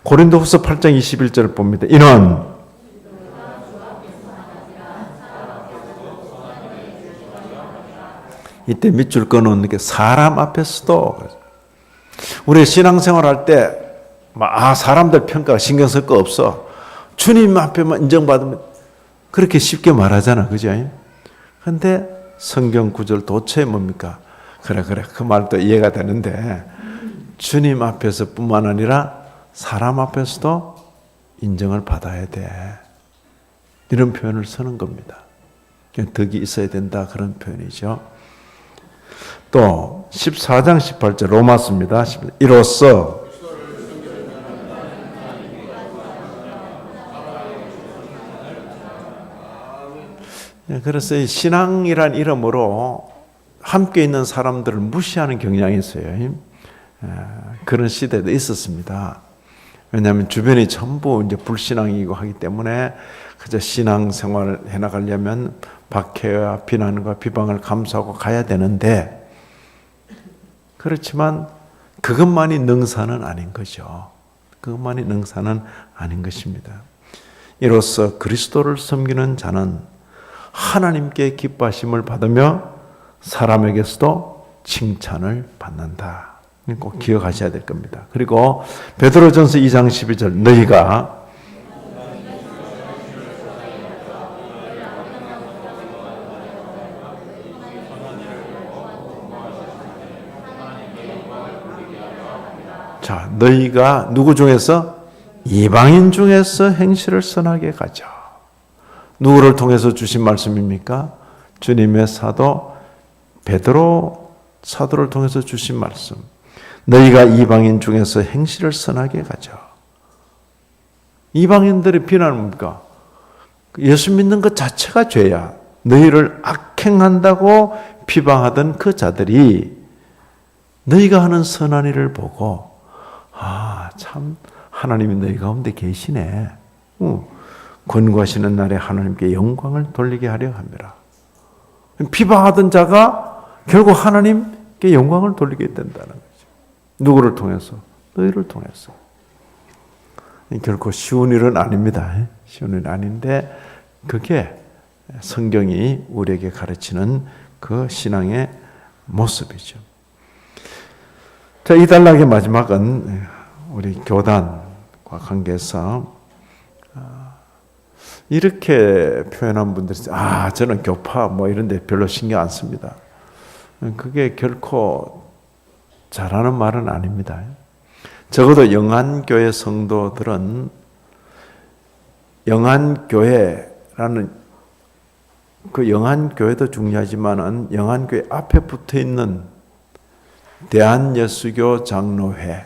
고린도후서 8장 21절을 봅니다. 이는 이때 밑줄 끊어놓는 게 사람 앞에서도, 우리 신앙생활 할 때 사람들 평가 신경 쓸 거 없어. 주님 앞에만 인정받으면 그렇게 쉽게 말하잖아. 그죠? 근데 성경 구절 도처에 뭡니까? 그래 그 말도 이해가 되는데, 주님 앞에서 뿐만 아니라 사람 앞에서도 인정을 받아야 돼. 이런 표현을 쓰는 겁니다. 덕이 있어야 된다, 그런 표현이죠. 또 14장 18절 로마서입니다. 이로써 그래서 신앙이란 이름으로 함께 있는 사람들을 무시하는 경향이 있어요. 그런 시대도 있었습니다. 왜냐하면 주변이 전부 이제 불신앙이고 하기 때문에 그저 신앙생활을 해나가려면 박해와 비난과 비방을 감수하고 가야 되는데, 그렇지만 그것만이 능사는 아닌 거죠. 그것만이 능사는 아닌 것입니다. 이로써 그리스도를 섬기는 자는 하나님께 기뻐하심을 받으며 사람에게서도 칭찬을 받는다. 꼭 기억하셔야 될 겁니다. 그리고 베드로전서 2장 12절 너희가 너희가 누구 중에서? 이방인 중에서 행실을 선하게 가져. 누구를 통해서 주신 말씀입니까? 주님의 사도 베드로 사도를 통해서 주신 말씀. 너희가 이방인 중에서 행실을 선하게 가져. 이방인들의 비난은 뭡니까? 예수 믿는 것 자체가 죄야. 너희를 악행한다고 비방하던 그 자들이 너희가 하는 선한 일을 보고 참 하나님이 너희 가운데 계시네. 권고하시는 날에 하나님께 영광을 돌리게 하려 함이라. 비방하던 자가 결국 하나님께 영광을 돌리게 된다는 거죠. 누구를 통해서? 너희를 통해서. 결코 쉬운 일은 아닙니다. 쉬운 일은 아닌데 그게 성경이 우리에게 가르치는 그 신앙의 모습이죠. 자, 이 단락의 마지막은 우리 교단과 관계해서 이렇게 표현한 분들이 저는 교파 이런 데 별로 신경 안 씁니다. 그게 결코 잘하는 말은 아닙니다. 적어도 영안교회 성도들은 영안교회라는 그 영안교회도 중요하지만은 영안교회 앞에 붙어 있는 대한예수교 장로회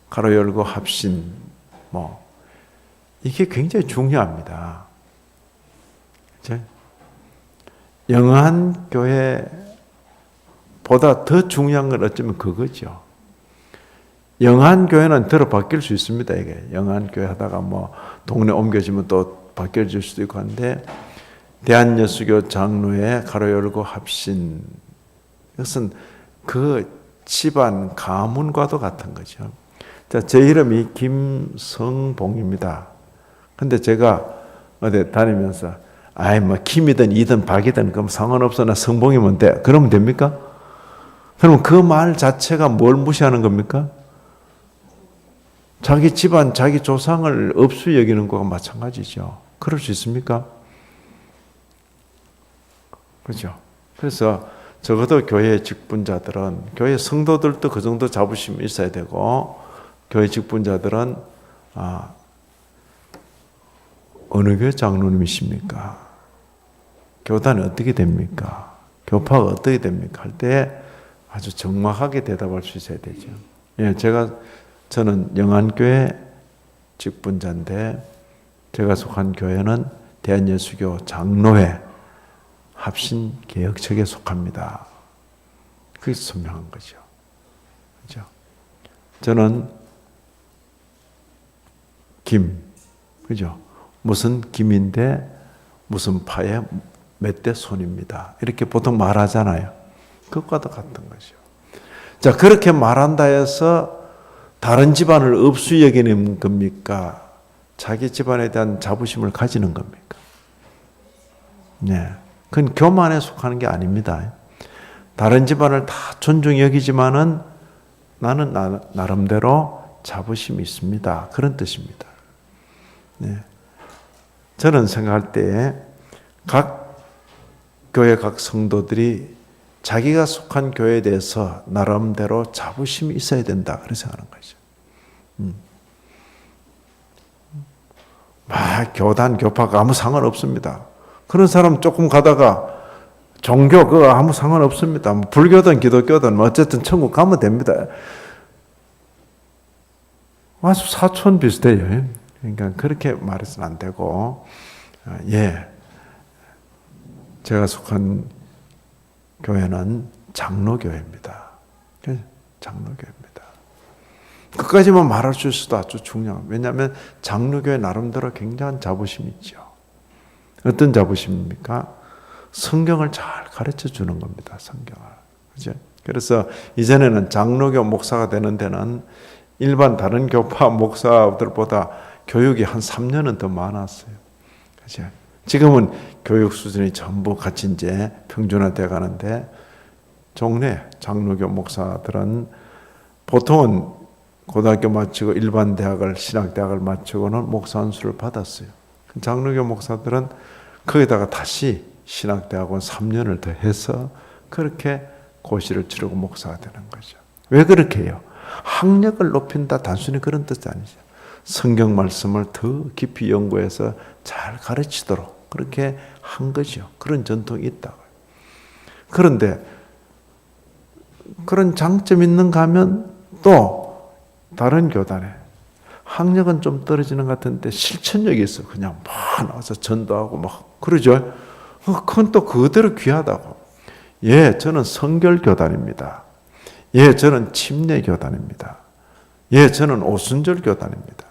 가로 열고 합신 이게 굉장히 중요합니다. 그렇죠? 영안교회보다 더 중요한 건 어쩌면 그거죠. 영안교회는 들어 바뀔 수 있습니다. 이게 영안교회 하다가 동네 옮겨지면 또 바뀌어질 수도 있고 한데, 대한예수교 장로회 가로 열고 합신, 이것은 그 집안 가문과도 같은 거죠. 자, 제 이름이 김성봉입니다. 근데 제가 어디 다니면서 김이든 이든 박이든 그럼 상관없어, 나 성봉이면 돼. 그러면 됩니까? 그러면 그 말 자체가 뭘 무시하는 겁니까? 자기 집안, 자기 조상을 업수 여기는 거와 마찬가지죠. 그럴 수 있습니까? 그렇죠. 그래서 적어도 교회 직분자들은, 교회 성도들도 그 정도 자부심이 있어야 되고, 교회 직분자들은 어느 교회 장로님이십니까? 교단이 어떻게 됩니까? 교파가 어떻게 됩니까? 할 때 아주 정확하게 대답할 수 있어야 되죠. 저는 영안교회 직분자인데 제가 속한 교회는 대한예수교 장로회 합신개혁척에 속합니다. 그게 선명한 거죠. 그죠? 저는 그죠? 무슨 김인데 무슨 파의 몇 대 손입니다. 이렇게 보통 말하잖아요. 그것과도 같은 거죠. 자, 그렇게 말한다 해서 다른 집안을 업수 여기는 겁니까? 자기 집안에 대한 자부심을 가지는 겁니까? 네. 그건 교만에 속하는 게 아닙니다. 다른 집안을 다 존중 여기지만은 나는 나름대로 자부심이 있습니다. 그런 뜻입니다. 네. 저는 생각할 때 각 교회 각 성도들이 자기가 속한 교회에 대해서 나름대로 자부심이 있어야 된다. 그렇게 생각하는 거죠. 막 교단, 교파가 아무 상관없습니다. 그런 사람 조금 가다가 종교 그거 아무 상관없습니다. 불교든 기독교든 어쨌든 천국 가면 됩니다. 아주 사촌 비슷해요. 그러니까 그렇게 말해서는 안 되고, 제가 속한 교회는 장로교회입니다. 장로교회입니다. 그까지만 말할 수 있어도 아주 중요합니다. 왜냐하면 장로교회 나름대로 굉장한 자부심이 있죠. 어떤 자부심입니까? 성경을 잘 가르쳐 주는 겁니다. 성경을. 그죠? 그래서 이전에는 장로교 목사가 되는 데는 일반 다른 교파 목사들보다 교육이 한 3년은 더 많았어요. 그죠? 지금은 교육 수준이 전부 같이 이제 평준화되어 가는데, 종래 장로교 목사들은 보통은 고등학교 마치고 일반 대학을, 신학대학을 마치고는 목사 안수를 받았어요. 장로교 목사들은 거기다가 다시 신학대학원 3년을 더 해서 그렇게 고시를 치르고 목사가 되는 거죠. 왜 그렇게 해요? 학력을 높인다 단순히 그런 뜻이 아니죠. 성경 말씀을 더 깊이 연구해서 잘 가르치도록 그렇게 한 거죠. 그런 전통이 있다고요. 그런데 그런 장점 있는가 하면 또 다른 교단에 학력은 좀 떨어지는 것 같은데 실천력이 있어. 그냥 막 나와서 전도하고 막 그러죠. 그건 또 그대로 귀하다고. 저는 성결교단입니다. 저는 침례교단입니다. 저는 오순절 교단입니다.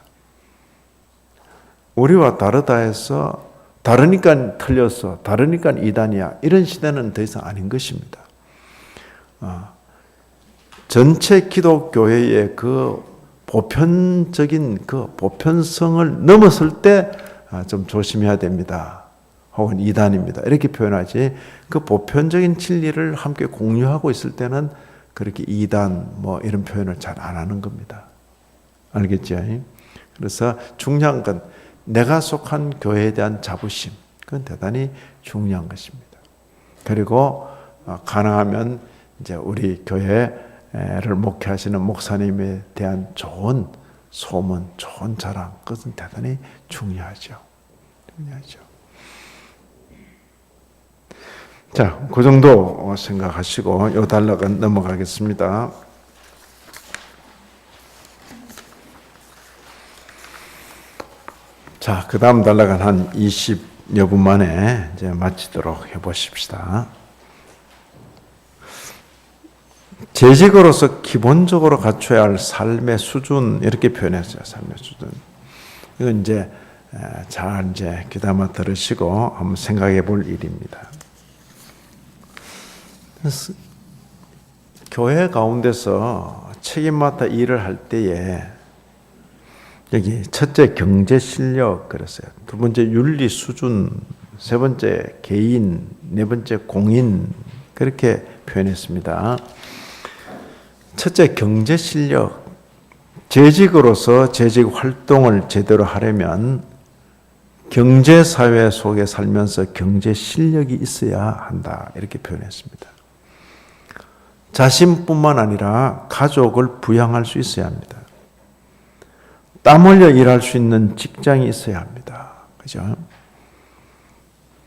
우리와 다르다 해서 다르니까 틀렸어, 다르니까 이단이야, 이런 시대는 더 이상 아닌 것입니다. 전체 기독교회의 그 보편적인 그 보편성을 넘었을 때 좀 조심해야 됩니다. 혹은 이단입니다. 이렇게 표현하지, 그 보편적인 진리를 함께 공유하고 있을 때는 그렇게 이단 뭐 이런 표현을 잘 안 하는 겁니다. 알겠죠? 그래서 중요한 건 내가 속한 교회에 대한 자부심, 그건 대단히 중요한 것입니다. 그리고 가능하면 이제 우리 교회를 목회하시는 목사님에 대한 좋은 소문, 좋은 자랑, 그것은 대단히 중요하죠. 자, 그 정도 생각하시고 요 단락은 넘어가겠습니다. 자, 그 다음 단락은 한 20여 분 만에 이제 마치도록 해보십시다. 재직으로서 기본적으로 갖춰야 할 삶의 수준, 이렇게 표현했어요. 삶의 수준. 이건 이제 잘 이제 귀담아 들으시고 한번 생각해 볼 일입니다. 그래서 교회 가운데서 책임 맡아 일을 할 때에 여기 첫째 경제 실력 그랬어요. 두 번째 윤리 수준, 세 번째 개인, 네 번째 공인, 그렇게 표현했습니다. 첫째 경제 실력, 재직으로서 재직 활동을 제대로 하려면 경제사회 속에 살면서 경제 실력이 있어야 한다, 이렇게 표현했습니다. 자신뿐만 아니라 가족을 부양할 수 있어야 합니다. 땀 흘려 일할 수 있는 직장이 있어야 합니다. 그죠?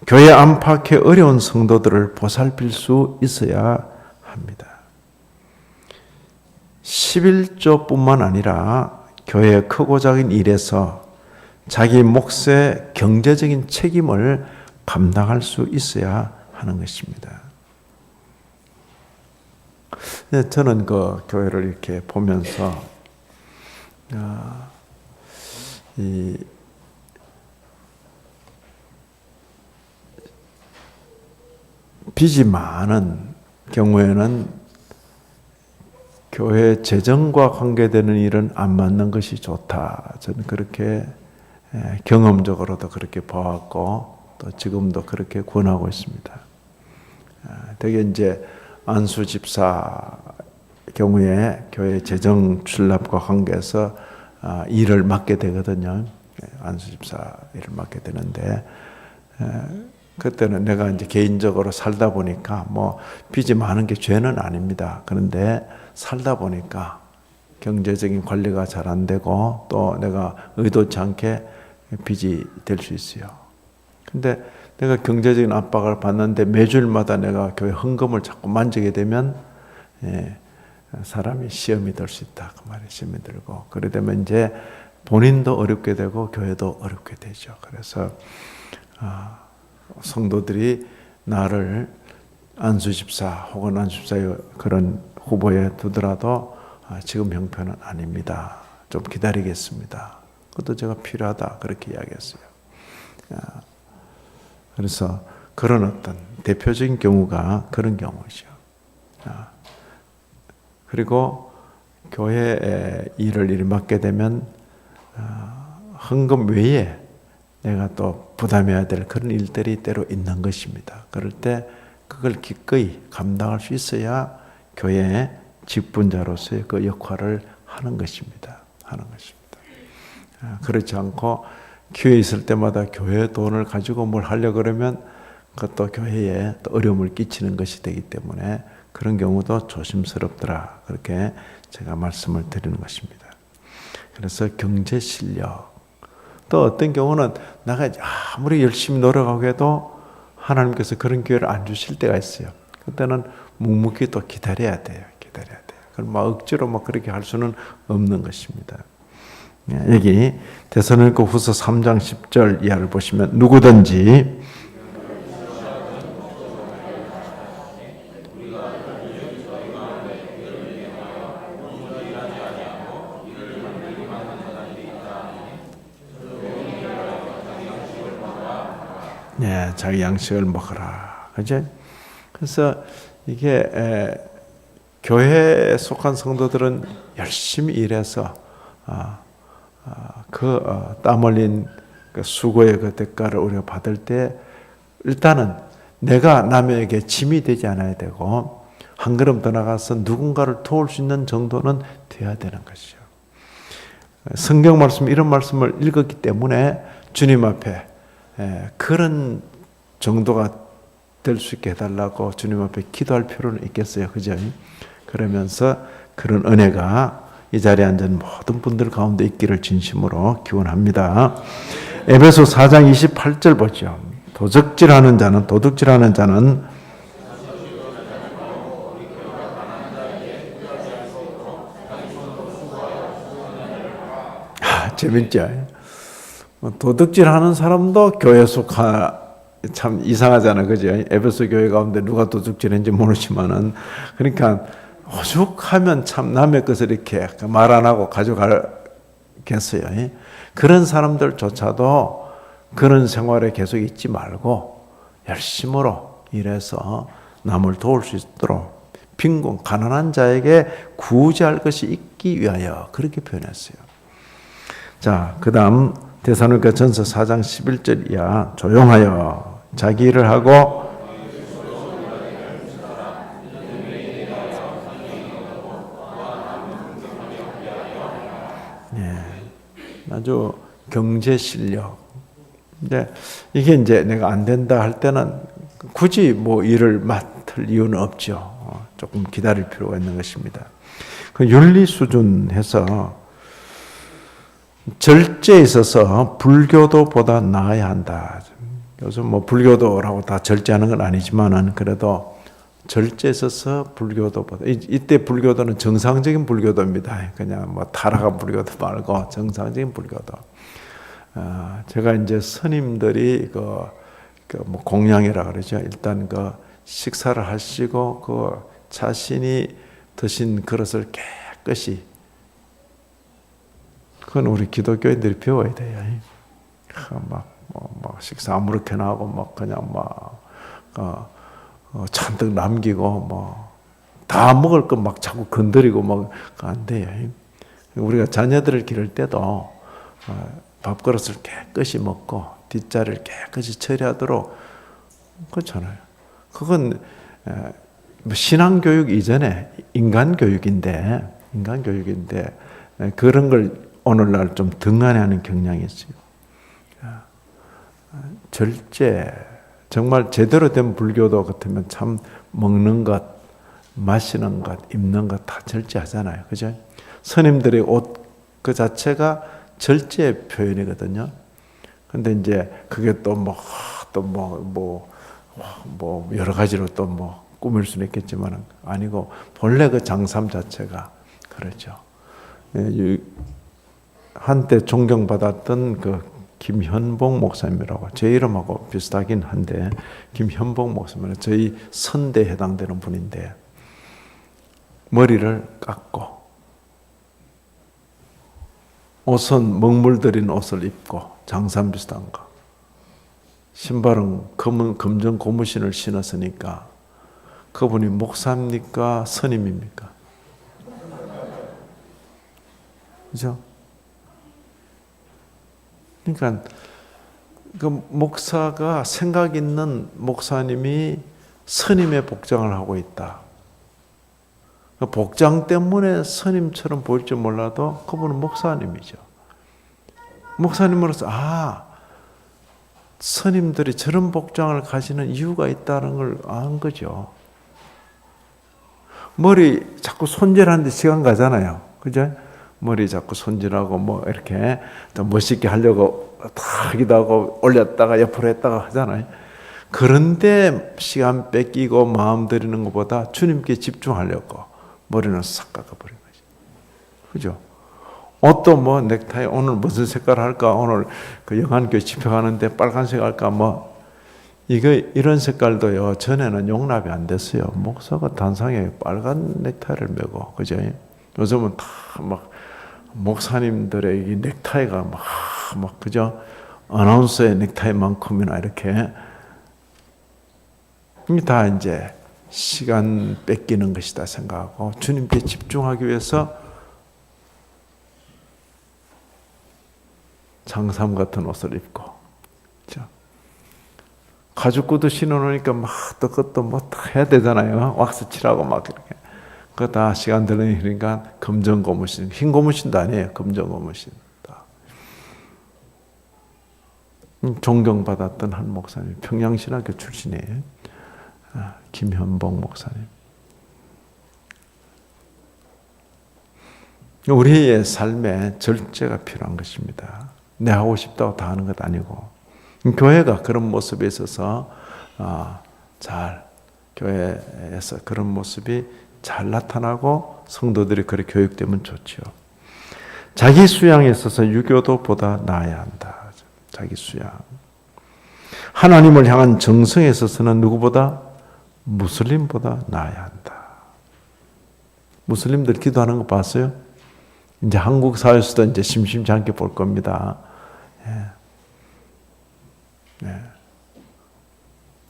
교회 안팎의 어려운 성도들을 보살필 수 있어야 합니다. 11조뿐만 아니라 교회의 크고 작은 일에서 자기 몫의 경제적인 책임을 감당할 수 있어야 하는 것입니다. 저는 그 교회를 이렇게 보면서 이 빚이 많은 경우에는 교회 재정과 관계되는 일은 안 맡는 것이 좋다. 저는 그렇게 경험적으로도 그렇게 봐왔고 또 지금도 그렇게 권하고 있습니다. 되게 이제 안수 집사 경우에 교회 재정 출납과 관계해서 일을 맡게 되거든요. 안수 집사 일을 맡게 되는데 그때는 내가 이제 개인적으로 살다 보니까 뭐 빚이 많은 게 죄는 아닙니다. 그런데 살다 보니까 경제적인 관리가 잘 안 되고 또 내가 의도치 않게 빚이 될 수 있어요. 근데 내가 경제적인 압박을 받는데 매주일마다 내가 교회 헌금을 자꾸 만지게 되면 사람이 시험이 들 수 있다. 그 말이 시험이 들고 그래 되면 이제 본인도 어렵게 되고 교회도 어렵게 되죠. 그래서 성도들이 나를 안수집사 혹은 안수집사의 그런 후보에 두더라도 지금 형편은 아닙니다. 좀 기다리겠습니다. 그것도 제가 필요하다 그렇게 이야기했어요. 그래서 그런 어떤 대표적인 경우가 그런 경우죠. 그리고 교회에 일을 맡게 되면 헌금 외에 내가 또 부담해야 될 그런 일들이 때로 있는 것입니다. 그럴 때 그걸 기꺼이 감당할 수 있어야 교회의 직분자로서의 그 역할을 하는 것입니다. 그렇지 않고 기회 있을 때마다 교회 돈을 가지고 뭘 하려고 그러면 그것도 교회에 또 어려움을 끼치는 것이 되기 때문에 그런 경우도 조심스럽더라. 그렇게 제가 말씀을 드리는 것입니다. 그래서 경제 실력 또 어떤 경우는 내가 아무리 열심히 노력하고 해도 하나님께서 그런 기회를 안 주실 때가 있어요. 그때는 묵묵히 또 기다려야 돼요. 그럼 막 억지로 막 그렇게 할 수는 없는 것입니다. 여기 데살로니가 후서 3장 10절 이하를 보시면 누구든지 자기 양식을 먹어라. 그죠? 그래서 이게 교회에 속한 성도들은 열심히 일해서 땀 흘린 그 수고의 그 대가를 우리가 받을 때 일단은 내가 남에게 짐이 되지 않아야 되고 한 걸음 더 나가서 누군가를 도울 수 있는 정도는 돼야 되는 것이죠. 성경 말씀 이런 말씀을 읽었기 때문에 주님 앞에 그런 정도가 될 수 있게 해달라고 주님 앞에 기도할 필요는 있겠어요. 그죠? 그러면서 그런 은혜가 이 자리에 앉은 모든 분들 가운데 있기를 진심으로 기원합니다. 에베소 4장 28절 보죠. 도둑질하는 자는 재밌죠? 도둑질하는 사람도 교회 참 이상하잖아, 그죠? 에베소 교회 가운데 누가 도둑질했는지 모르지만은 그러니까 오죽하면 참 남의 것을 이렇게 말 안 하고 가져가겠어요. 그런 사람들조차도 그런 생활에 계속 있지 말고 열심으로 일해서 남을 도울 수 있도록 빈곤, 가난한 자에게 구제할 것이 있기 위하여 그렇게 표현했어요. 자, 그 다음 데살로니가 전서 4장 11절 이하 조용하여 자기 일을 하고 아주 경제 실력. 근데 이게 이제 내가 안 된다 할 때는 굳이 뭐 일을 맡을 이유는 없죠. 조금 기다릴 필요가 있는 것입니다. 그 윤리 수준에서 절제에 있어서 불교도보다 나아야 한다. 요즘 뭐 불교도라고 다 절제하는 건 아니지만은 그래도 절제에 있어서 불교도보다 이때 불교도는 정상적인 불교도입니다. 그냥 뭐 타락한 불교도 말고 정상적인 불교도. 제가 이제 스님들이 뭐 공양이라 그러죠. 일단 그 식사를 하시고 그 자신이 드신 그릇을 깨끗이, 그건 우리 기독교인들이 배워야 돼요. 막 식사 아무렇게나 하고 막 그냥 잔뜩 남기고 다 먹을 거 막 자꾸 건드리고 막 안 돼요. 우리가 자녀들을 기를 때도 밥그릇을 깨끗이 먹고 뒷자리를 깨끗이 처리하도록, 그렇잖아요. 그건 신앙교육 이전에 인간교육인데 그런 걸 오늘날 좀 등한해하는 경향이 있어요. 절제, 정말 제대로 된 불교도 같으면 참 먹는 것, 마시는 것, 입는 것 다 절제하잖아요. 그죠? 스님들의 옷 그 자체가 절제의 표현이거든요. 근데 이제 그게 여러 가지로 또 꾸밀 수는 있겠지만 아니고, 본래 그 장삼 자체가 그렇죠. 한때 존경받았던 그 김현봉 목사님이라고, 제 이름하고 비슷하긴 한데, 김현봉 목사님은 저희 선대에 해당되는 분인데, 머리를 깎고 옷은 먹물들인 옷을 입고 장삼 비슷한 거, 신발은 검정 고무신을 신었으니까 그분이 목사입니까? 스님입니까? 그죠? 그러니까 그 목사가, 생각 있는 목사님이 스님의 복장을 하고 있다. 그 복장 때문에 스님처럼 보일지 몰라도 그분은 목사님이죠. 목사님으로서 스님들이 저런 복장을 가지는 이유가 있다는 걸 안 거죠. 머리 자꾸 손질하는데 시간 가잖아요. 그죠? 머리 자꾸 손질하고 이렇게 더 멋있게 하려고 하기도 하고 올렸다가 옆으로 했다가 하잖아요. 그런데 시간 뺏기고 마음 들이는 것보다 주님께 집중하려고 머리는 싹 깎아버린 거죠. 그죠? 옷도 넥타이 오늘 무슨 색깔 할까? 오늘 그 영안교회 집회 가는데 빨간색 할까? 이런 색깔도요, 전에는 용납이 안 됐어요. 목사가 단상에 빨간 넥타이를 메고, 그죠? 요즘은 다 목사님들의 이 넥타이가 그죠? 아나운서의 넥타이만큼이나 이렇게, 이게 다 이제 시간 뺏기는 것이다 생각하고 주님께 집중하기 위해서 장삼 같은 옷을 입고, 그렇죠? 가죽 구두 신어놓으니까 또 그것도 다 해야 되잖아요. 왁스 칠하고 이렇게. 그거 다 시간 들으니까 검정 고무신, 흰 고무신도 아니에요. 검정 고무신. 존경받았던 한 목사님, 평양신학교 출신이에요. 김현봉 목사님. 우리의 삶에 절제가 필요한 것입니다. 내 하고 싶다고 다 하는 것 아니고, 교회가 그런 모습에 있어서 교회에서 그런 모습이 잘 나타나고 성도들이 그렇게 교육되면 좋죠. 자기 수양에 있어서 유교도보다 나아야 한다. 자기 수양. 하나님을 향한 정성에 있어서는 누구보다, 무슬림보다 나아야 한다. 무슬림들 기도하는 거 봤어요? 이제 한국 사회에서도 이제 심심치 않게 볼 겁니다.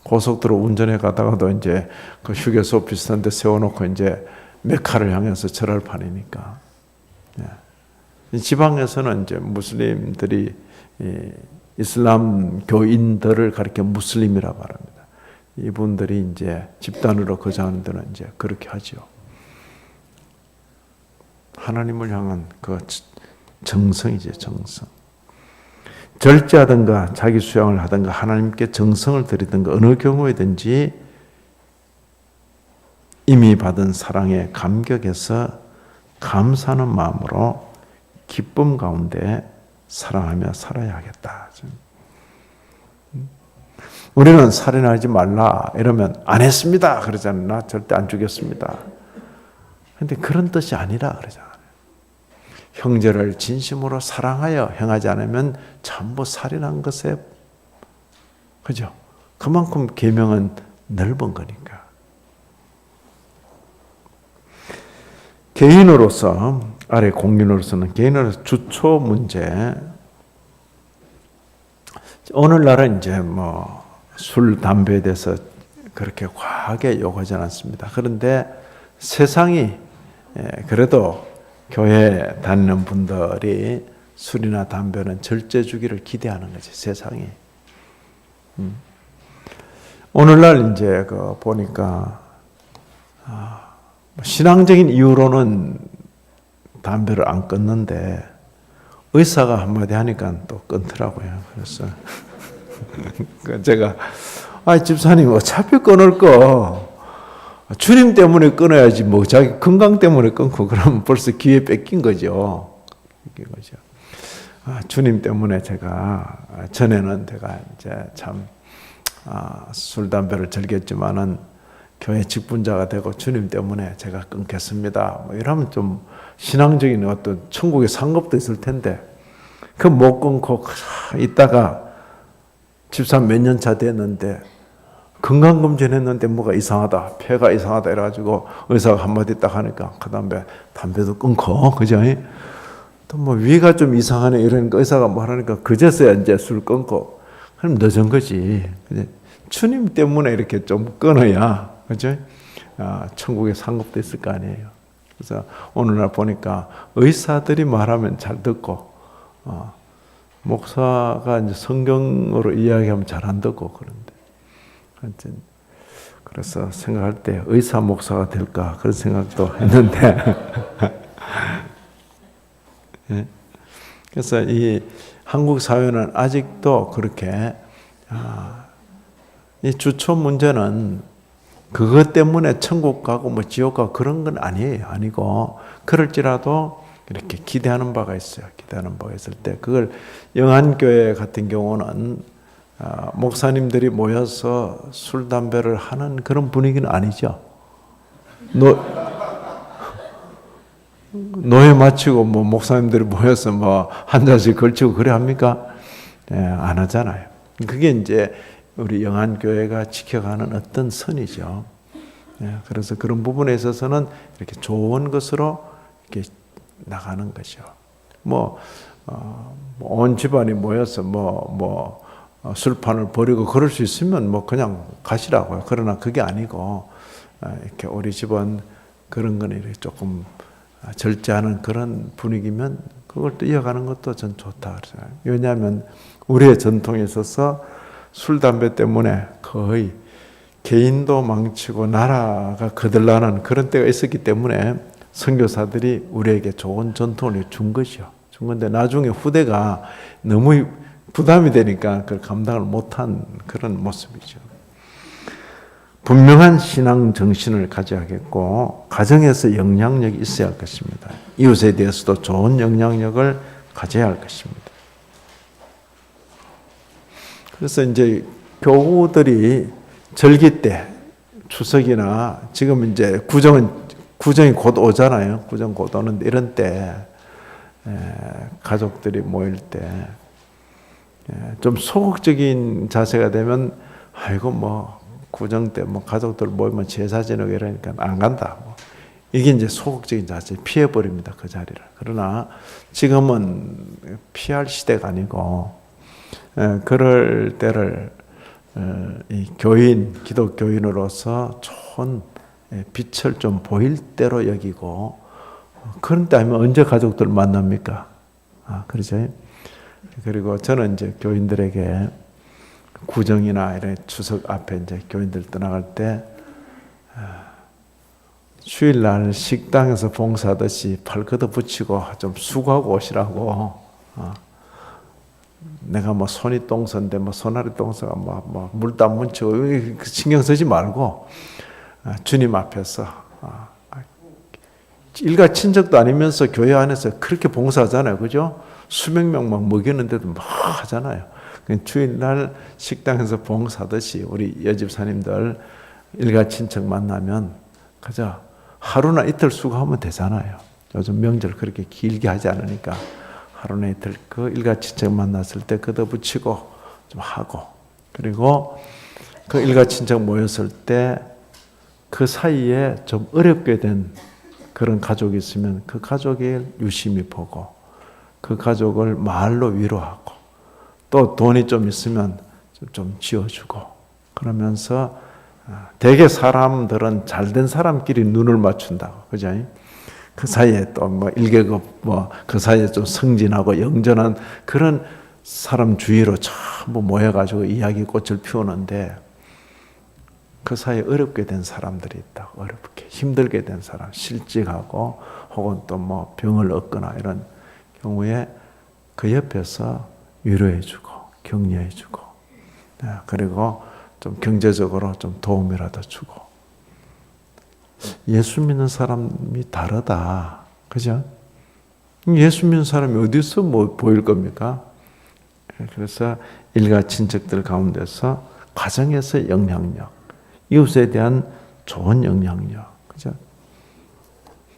고속도로 운전해 가다가도 이제 그 휴게소 비슷한 데 세워놓고 이제 메카를 향해서 절할 판이니까. 지방에서는 이제 무슬림들이 이슬람 교인들을 가리켜 무슬림이라고 말합니다. 이분들이 이제 집단으로 거주하는 데는 이제 그렇게 하죠. 하나님을 향한 그 정성이죠, 정성. 절제하든가 자기 수양을 하든가 하나님께 정성을 드리든가 어느 경우에든지 이미 받은 사랑에 감격해서 감사하는 마음으로 기쁨 가운데 사랑하며 살아야 하겠다. 우리는 살인하지 말라 이러면 안 했습니다 그러잖아요. 나 절대 안 죽였습니다. 그런데 그런 뜻이 아니라 그러잖아요. 형제를 진심으로 사랑하여 행하지 않으면 전부 살인한 것에, 그죠? 그만큼 계명은 넓은 거니까. 개인으로서, 아래 공인으로서는 개인으로서 주초 문제. 오늘날은 이제 뭐 술, 담배에 대해서 그렇게 과하게 요구하지 않습니다. 그런데 세상이 그래도 교회 다니는 분들이 술이나 담배는 절제주기를 기대하는 거지, 세상이. 오늘날 이제 보니까 신앙적인 이유로는 담배를 안 끊는데 의사가 한마디 하니까 또 끊더라고요. 그래서 제가 집사님 어차피 끊을 거 주님 때문에 끊어야지 뭐 자기 건강 때문에 끊고 그러면 벌써 기회 뺏긴 거죠. 주님 때문에 제가 전에는 제가 이제 참 술 담배를 즐겼지만은 교회 직분자가 되고 주님 때문에 제가 끊겠습니다. 뭐 이러면 좀 신앙적인 어떤 천국의 상급도 있을 텐데 그 못 끊고 있다가 집사 몇 년 차 됐는데 건강검진 했는데 뭐가 이상하다, 폐가 이상하다 이래가지고 의사가 한마디 딱 하니까 그 다음에 담배도 끊고, 그죠? 또 뭐 위가 좀 이상하네 이러니까 의사가 뭐 하니까 그제서야 이제 술 끊고, 그럼 늦은 거지. 주님 때문에 이렇게 좀 끊어야, 그죠? 천국의 상급도 있을 거 아니에요. 그래서 오늘날 보니까 의사들이 말하면 잘 듣고, 목사가 이제 성경으로 이야기하면 잘 안 듣고 그런데. 그래서 생각할 때 의사 목사가 될까 그런 생각도 했는데 예? 그래서 이 한국 사회는 아직도 그렇게 이 주초 문제는 그것 때문에 천국 가고 뭐 지옥 가고 그런 건 아니고 그럴지라도 이렇게 기대하는 바가 있어요. 기대하는 바가 있을 때 그걸 영안교회 같은 경우는 목사님들이 모여서 술, 담배를 하는 그런 분위기는 아니죠. 노예 마치고 뭐 목사님들이 모여서 뭐 한 잔씩 걸치고 그래 합니까? 안 하잖아요. 그게 이제 우리 영안교회가 지켜가는 어떤 선이죠. 그래서 그런 부분에 있어서는 이렇게 좋은 것으로 이렇게 나가는 거죠. 온 집안이 모여서 술판을 벌이고 그럴 수 있으면 뭐 그냥 가시라고요. 그러나 그게 아니고 이렇게 우리 집안 그런 거는 이렇게 조금 절제하는 그런 분위기면 그걸 또 이어가는 것도 전 좋다 그러잖아요. 왜냐하면 우리의 전통에 있어서 술, 담배 때문에 거의 개인도 망치고 나라가 거들나는 그런 때가 있었기 때문에 선교사들이 우리에게 좋은 전통을 준 것이요. 준 건데 나중에 후대가 너무 부담이 되니까 그걸 감당을 못한 그런 모습이죠. 분명한 신앙 정신을 가져야겠고 가정에서 영향력이 있어야 할 것입니다. 이웃에 대해서도 좋은 영향력을 가져야 할 것입니다. 그래서 이제 교우들이 절기 때 추석이나 지금 이제 구정이 곧 오잖아요. 구정 곧 오는데 이런 때 가족들이 모일 때 좀 소극적인 자세가 되면 아이고 뭐 구정 때 뭐 가족들 모이면 제사 지내고 이러니까 안 간다. 이게 이제 소극적인 자세 피해 버립니다. 그 자리를. 그러나 지금은 피할 시대가 아니고 그럴 때를 이 기독교인으로서 좋은 빛을 좀 보일 때로 여기고 그런 때 하면 언제 가족들 만납니까? 그렇죠? 그리고 저는 이제 교인들에게 구정이나 이런 추석 앞에 이제 교인들 떠나갈 때 주일날 식당에서 봉사하듯이 팔 걷어붙이고 좀 수고하고 오시라고. 내가 뭐 손이 똥선데 뭐 손아래 똥서가 뭐 물도 안 묻히고 신경 쓰지 말고 주님 앞에서 일가 친척도 아니면서 교회 안에서 그렇게 봉사하잖아요, 그죠? 수백 명 막 먹이는데도 막 하잖아요. 주일날 식당에서 봉사하듯이 우리 여집사님들 일가 친척 만나면 그저 하루나 이틀 수고하면 되잖아요. 요즘 명절 그렇게 길게 하지 않으니까 하루나 이틀 그 일가 친척 만났을 때 걷어붙이고 좀 하고 그리고 그 일가 친척 모였을 때 그 사이에 좀 어렵게 된 그런 가족이 있으면 그 가족을 유심히 보고 그 가족을 말로 위로하고 또 돈이 좀 있으면 좀 지어주고 그러면서 대개 사람들은 잘된 사람끼리 눈을 맞춘다고. 그죠? 그 사이에 또 뭐 일계급 그 사이에 좀 승진하고 영전한 그런 사람 주위로 전부 모여가지고 이야기 꽃을 피우는데 그 사이에 어렵게 된 사람들이 있다고. 어렵게 힘들게 된 사람, 실직하고 혹은 또 뭐 병을 얻거나 이런 경우에 그 옆에서 위로해주고 격려해주고 그리고 좀 경제적으로 좀 도움이라도 주고. 예수 믿는 사람이 다르다. 그죠? 예수 믿는 사람이 어디서 뭐 보일 겁니까? 그래서 일가 친척들 가운데서 가정에서 영향력, 이웃에 대한 좋은 영향력. 그죠?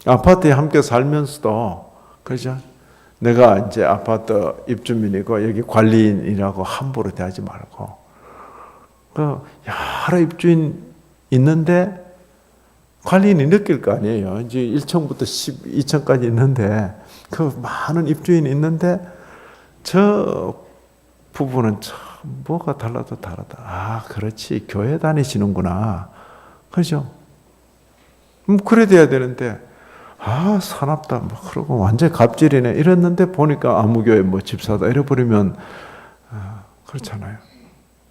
아파트에 함께 살면서도, 그죠? 내가 이제 아파트 입주민이고 여기 관리인이라고 함부로 대하지 말고, 여러 입주인 있는데 관리인이 느낄 거 아니에요. 이제 1층부터 12층까지 있는데 그 많은 입주인이 있는데 저 부부는 참 뭐가 달라도 다르다. 아, 그렇지. 교회 다니시는구나. 그죠? 그래 돼야 되는데 아, 사납다. 뭐 그러고 완전 갑질이네. 이랬는데 보니까 아무 교회 뭐 집사다. 이래버리면 그렇잖아요.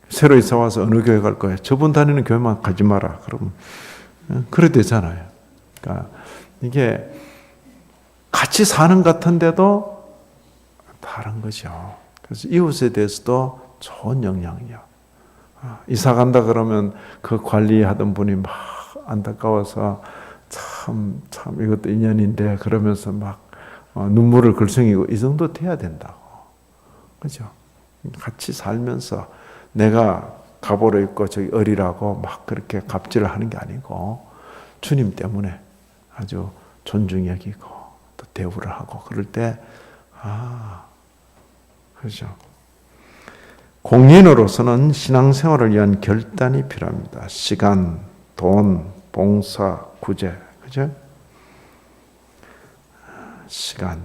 새로 이사 와서 어느 교회 갈 거야? 저분 다니는 교회만 가지 마라. 그러면 그래 되잖아요. 그러니까 이게 같이 사는 것 같은데도 다른 거죠. 그래서 이웃에 대해서도 좋은 영향력. 이사 간다 그러면 그 관리하던 분이 막 안타까워서 참 이것도 인연인데 그러면서 막 눈물을 글썽이고 이 정도 돼야 된다고. 그죠? 같이 살면서 내가 갑오로 입고 저기 어리라고 막 그렇게 갑질을 하는 게 아니고 주님 때문에 아주 존중 여기고 또 대우를 하고 그럴 때 그렇죠. 공인으로서는 신앙생활을 위한 결단이 필요합니다. 시간, 돈, 봉사, 구제, 그죠? 시간,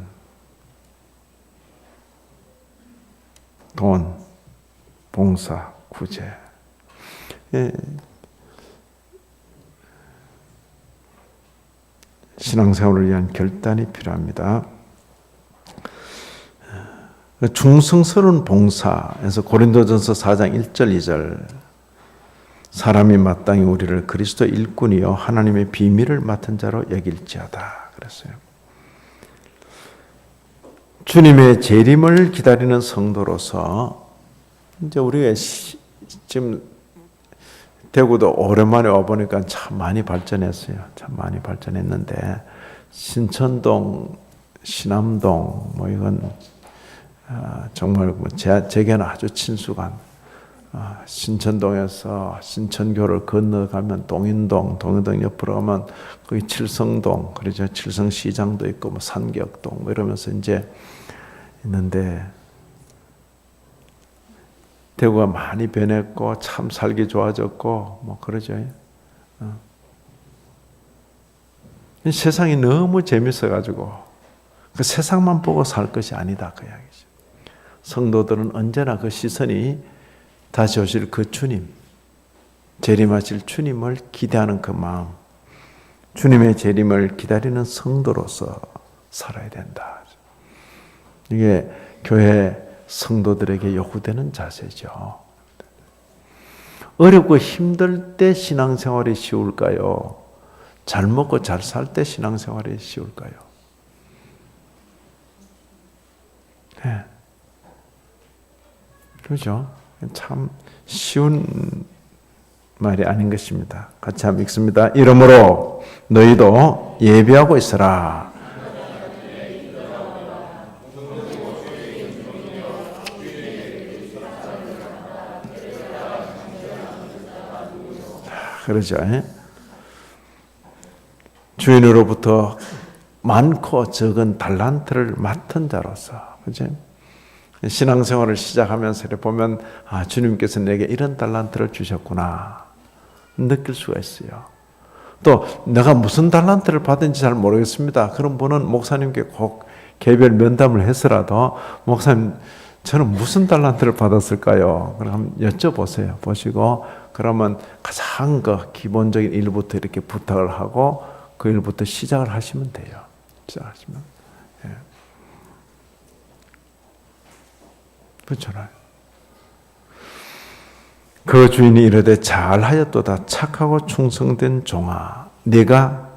돈, 봉사, 구제. 신앙생활을 위한 결단이 필요합니다. 충성스러운 봉사에서 고린도전서 4장 1절 2절 사람이 마땅히 우리를 그리스도 일꾼이요 하나님의 비밀을 맡은 자로 여길지어다 그랬어요. 주님의 재림을 기다리는 성도로서 이제 우리가 지금 대구도 오랜만에 와보니까 참 많이 발전했어요. 참 많이 발전했는데 신천동, 신암동 뭐 이건 정말 제게는 아주 친숙한 신천동에서 신천교를 건너가면 동인동 옆으로 가면 거기 칠성동, 그렇죠. 칠성시장도 있고 뭐 산격동 뭐 이러면서 이제 있는데 대구가 많이 변했고 참 살기 좋아졌고 뭐 그러죠. 세상이 너무 재밌어가지고 그 세상만 보고 살 것이 아니다 그 이야기죠. 성도들은 언제나 그 시선이 다시 오실 그 주님, 재림하실 주님을 기대하는 그 마음, 주님의 재림을 기다리는 성도로서 살아야 된다. 이게 교회 성도들에게 요구되는 자세죠. 어렵고 힘들 때 신앙생활이 쉬울까요? 잘 먹고 잘 살 때 신앙생활이 쉬울까요? 네. 그렇죠? 참 쉬운 말이 아닌 것입니다. 같이 한번 읽습니다. 이러므로 너희도 예비하고 있으라. 그러죠. 주인으로부터 많고 적은 달란트를 맡은 자로서, 그죠? 신앙생활을 시작하면서 보면 주님께서 내게 이런 달란트를 주셨구나 느낄 수가 있어요. 또 내가 무슨 달란트를 받은지 잘 모르겠습니다. 그런 분은 목사님께 꼭 개별 면담을 해서라도 목사님 저는 무슨 달란트를 받았을까요? 그럼 여쭤보세요. 보시고 그러면 가장 그 기본적인 일부터 이렇게 부탁을 하고 그 일부터 시작을 하시면 돼요. 시작하시면. 예. 그렇잖아요. 그 주인이 이르되 잘하였도다 착하고 충성된 종아 네가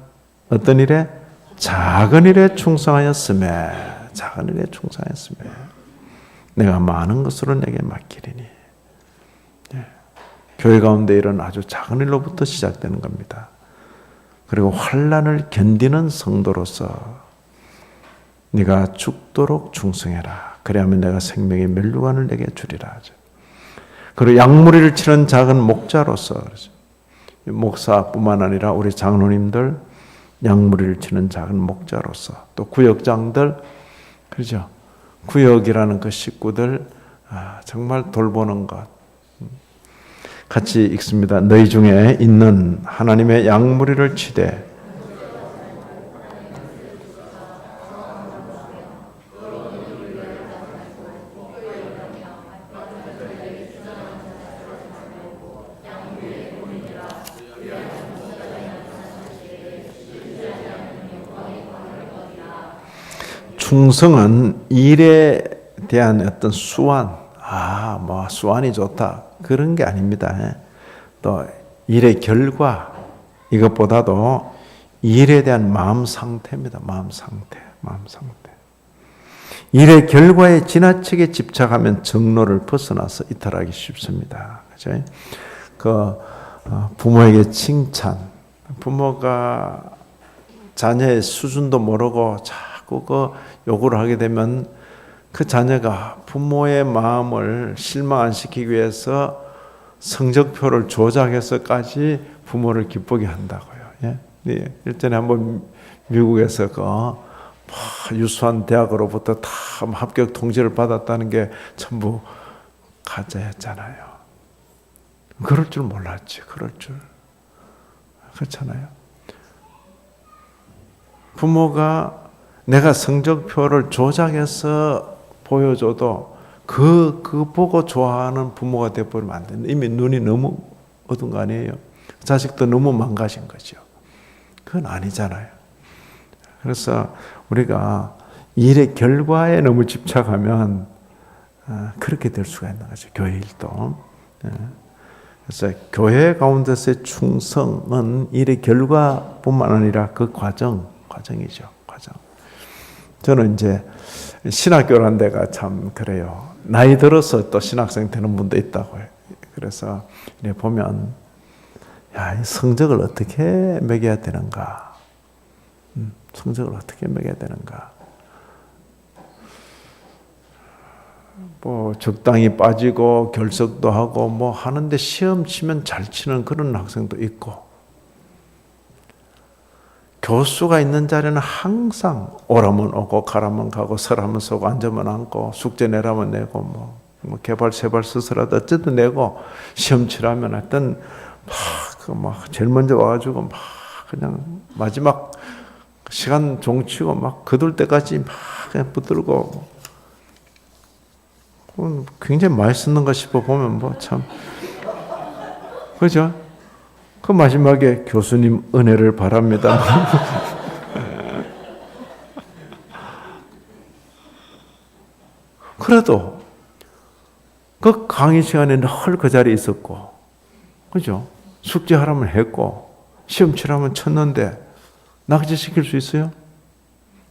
어떤 일에? 작은 일에 충성하였음에 작은 일에 충성하였음에 내가 많은 것으로 내게 맡기리니. 예. 교회 가운데 이런 아주 작은 일로부터 시작되는 겁니다. 그리고 환난을 견디는 성도로서 네가 죽도록 충성해라. 그래야면 내가 생명의 멸류관을 내게 주리라. 그리고 양무리를 치는 작은 목자로서 목사뿐만 아니라 우리 장로님들 양무리를 치는 작은 목자로서 또 구역장들 그렇죠. 구역이라는 그 식구들 정말 돌보는 것 같이 읽습니다. 너희 중에 있는 하나님의 양무리를 치되 충성은 일에 대한 어떤 수완, 뭐 수완이 좋다 그런 게 아닙니다. 또 일의 결과 이것보다도 일에 대한 마음 상태입니다. 마음 상태. 일의 결과에 지나치게 집착하면 정로를 벗어나서 이탈하기 쉽습니다. 그죠? 부모에게 칭찬, 부모가 자녀의 수준도 모르고 자꾸 요구를 하게 되면 그 자녀가 부모의 마음을 실망 안 시키기 위해서 성적표를 조작해서까지 부모를 기쁘게 한다고요. 예? 일전에 한번 미국에서 유수한 대학으로부터 다 합격 통지를 받았다는 게 전부 가짜였잖아요. 그럴 줄 몰랐지. 그럴 줄. 그렇잖아요. 부모가 내가 성적표를 조작해서 보여줘도 그 보고 좋아하는 부모가 되어버리면 안 된다. 이미 눈이 너무 어두운 거 아니에요. 자식도 너무 망가진 거죠. 그건 아니잖아요. 그래서 우리가 일의 결과에 너무 집착하면 그렇게 될 수가 있는 거죠. 교회 일도. 그래서 교회 가운데서의 충성은 일의 결과뿐만 아니라 그 과정이죠. 과정. 저는 이제 신학교라는 데가 참 그래요. 나이 들어서 또 신학생 되는 분도 있다고 해요. 그래서 보면 이 성적을 어떻게 매겨야 되는가? 성적을 어떻게 매겨야 되는가? 뭐 적당히 빠지고 결석도 하고 뭐 하는데 시험 치면 잘 치는 그런 학생도 있고 교수가 있는 자리는 항상 오라면 오고 가라면 가고 서라면 서고 앉으면 앉고 숙제 내라면 내고 뭐 개발 세발 스스라도 어쨌든 내고 시험 치라면 하여튼 막 제일 먼저 와가지고 막 그냥 마지막 시간 종치고 막 거둘 때까지 막 그냥 붙들고 굉장히 많이 쓰는가 싶어 보면 뭐 참 그죠? 그 마지막에 교수님 은혜를 바랍니다. 그래도 그 강의 시간에 늘 그 자리에 있었고, 그죠? 숙제하라면 했고, 시험 치라면 쳤는데, 낙제시킬 수 있어요?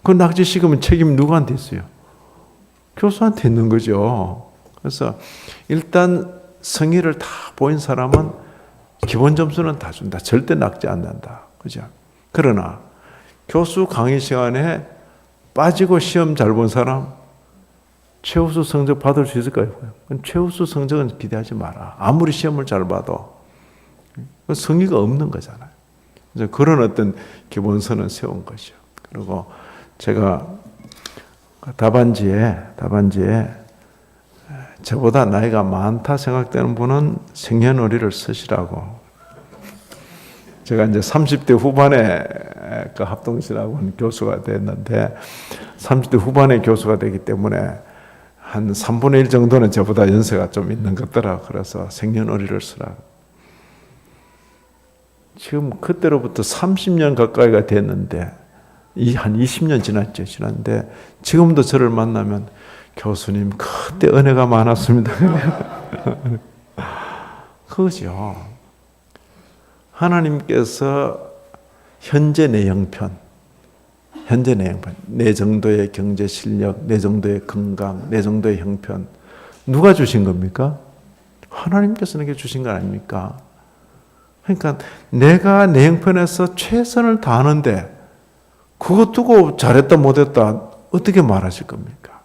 그 낙제시키면 책임 누구한테 있어요? 교수한테 있는 거죠. 그래서 일단 성의를 다 보인 사람은 기본 점수는 다 준다. 절대 낙제 안 난다. 그죠? 그러나 교수 강의 시간에 빠지고 시험 잘 본 사람 최우수 성적 받을 수 있을까요? 최우수 성적은 기대하지 마라. 아무리 시험을 잘 봐도 성의가 없는 거잖아요. 그래서 그런 어떤 기본선은 세운 것이죠. 그리고 제가 답안지에 저보다 나이가 많다 생각되는 분은 생년월일을 쓰시라고. 제가 이제 30대 후반에 그 합동신학원 교수가 됐는데 30대 후반에 교수가 되기 때문에 한 3분의 1 정도는 저보다 연세가 좀 있는 것더라. 그래서 생년월일을 쓰라고. 지금 그때로부터 30년 가까이가 됐는데 한 20년 지났는데 지금도 저를 만나면 교수님 그때 은혜가 많았습니다. 그거죠. 하나님께서 현재 내 형편, 내 정도의 경제 실력, 내 정도의 건강, 내 정도의 형편 누가 주신 겁니까? 하나님께서 내게 주신 거 아닙니까? 그러니까 내가 내 형편에서 최선을 다하는데 그거 두고 잘했다 못했다 어떻게 말하실 겁니까?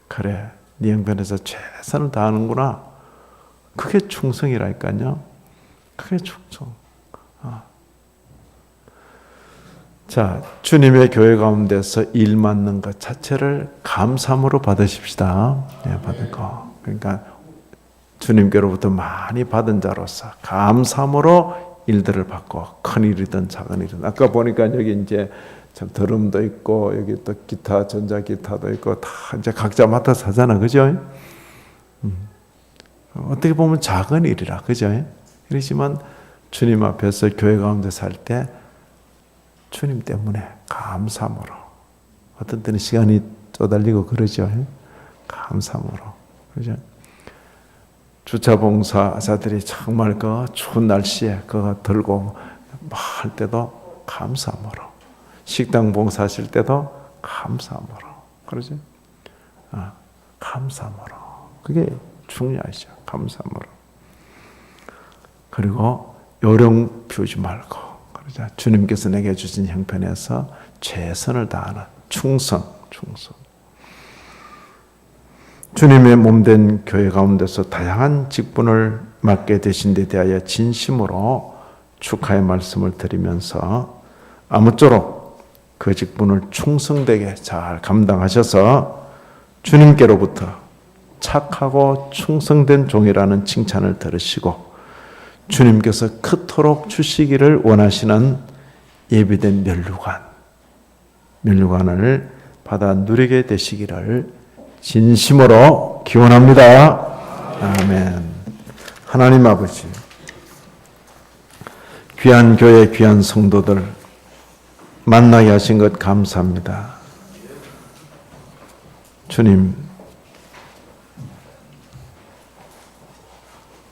그래, 네 형편에서 최선을 다하는구나. 그게 충성이라니까요. 그게 충성. 자, 주님의 교회 가운데서 일 맡는 것 자체를 감사함으로 받으십시다. 네, 받을 거. 그러니까 주님께로부터 많이 받은 자로서 감사함으로 일들을 받고 큰 일이든 작은 일이든. 아까 보니까 여기 이제 참 드럼도 있고 여기 또 기타, 전자 기타도 있고 다 이제 각자 맡아서 하잖아, 그죠? 어떻게 보면 작은 일이라, 그죠? 그렇지만 주님 앞에서 교회 가운데 살 때 주님 때문에 감사함으로, 어떤 때는 시간이 쪼달리고 그러죠. 감사함으로, 그죠? 주차 봉사자들이 정말 그 추운 날씨에 그거 들고 할 때도 감사함으로, 식당 봉사하실 때도 감사함으로, 그러죠? 감사함으로. 그게 중요하죠. 감사함으로. 그리고 요령 피우지 말고, 그러죠? 주님께서 내게 주신 형편에서 최선을 다하는 충성. 주님의 몸된 교회 가운데서 다양한 직분을 맡게 되신 데 대하여 진심으로 축하의 말씀을 드리면서 아무쪼록 그 직분을 충성되게 잘 감당하셔서 주님께로부터 착하고 충성된 종이라는 칭찬을 들으시고 주님께서 그토록 주시기를 원하시는 예비된 면류관을 받아 누리게 되시기를 진심으로 기원합니다. 아멘. 하나님 아버지, 귀한 교회, 귀한 성도들 만나게 하신 것 감사합니다. 주님,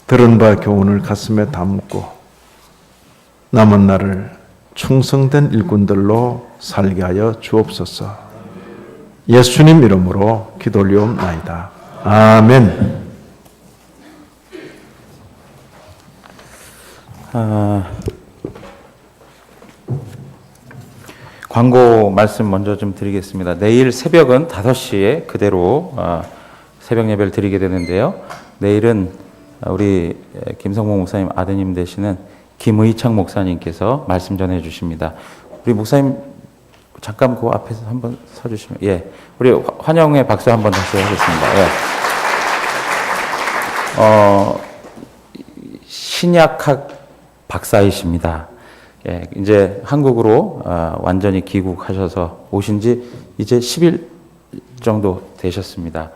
들은 바 교훈을 가슴에 담고 남은 날을 충성된 일꾼들로 살게 하여 주옵소서. 예수님 이름으로 기도 올리옵나이다. 아멘. 광고 말씀 먼저 좀 드리겠습니다. 내일 새벽은 5시에 그대로 새벽 예배를 드리게 되는데요. 내일은 우리 김성봉 목사님 아드님 되시는 김의창 목사님께서 말씀 전해 주십니다. 우리 목사님 잠깐 그 앞에서 한번 서주시면, 예, 우리 환영의 박수 한번 다시 하겠습니다. 예. 신약학 박사이십니다. 예, 이제 한국으로 완전히 귀국하셔서 오신 지 이제 10일 정도 되셨습니다.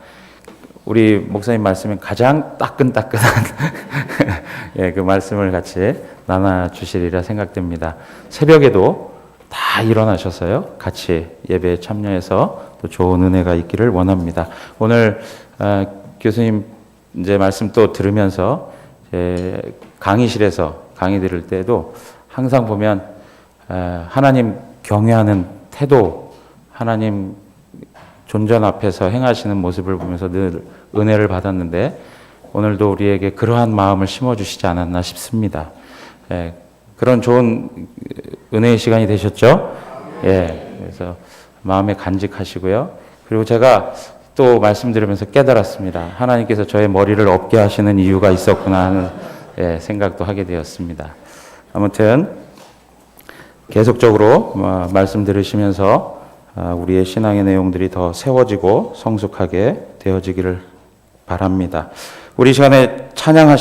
우리 목사님 말씀에 가장 따끈따끈한 예, 그 말씀을 같이 나눠주시리라 생각됩니다. 새벽에도 다 일어나셔서요, 같이 예배에 참여해서 또 좋은 은혜가 있기를 원합니다. 오늘 교수님 이제 말씀 또 들으면서 강의실에서 강의 들을 때도 항상 보면 하나님 경외하는 태도, 하나님 존전 앞에서 행하시는 모습을 보면서 늘 은혜를 받았는데 오늘도 우리에게 그러한 마음을 심어주시지 않았나 싶습니다. 예, 그런 좋은 은혜의 시간이 되셨죠? 예, 그래서 마음에 간직하시고요. 그리고 제가 또 말씀 들으면서 깨달았습니다. 하나님께서 저의 머리를 없게 하시는 이유가 있었구나 하는 생각도 하게 되었습니다. 아무튼 계속적으로 말씀 들으시면서 우리의 신앙의 내용들이 더 세워지고 성숙하게 되어지기를 바랍니다. 우리 시간에 찬양하시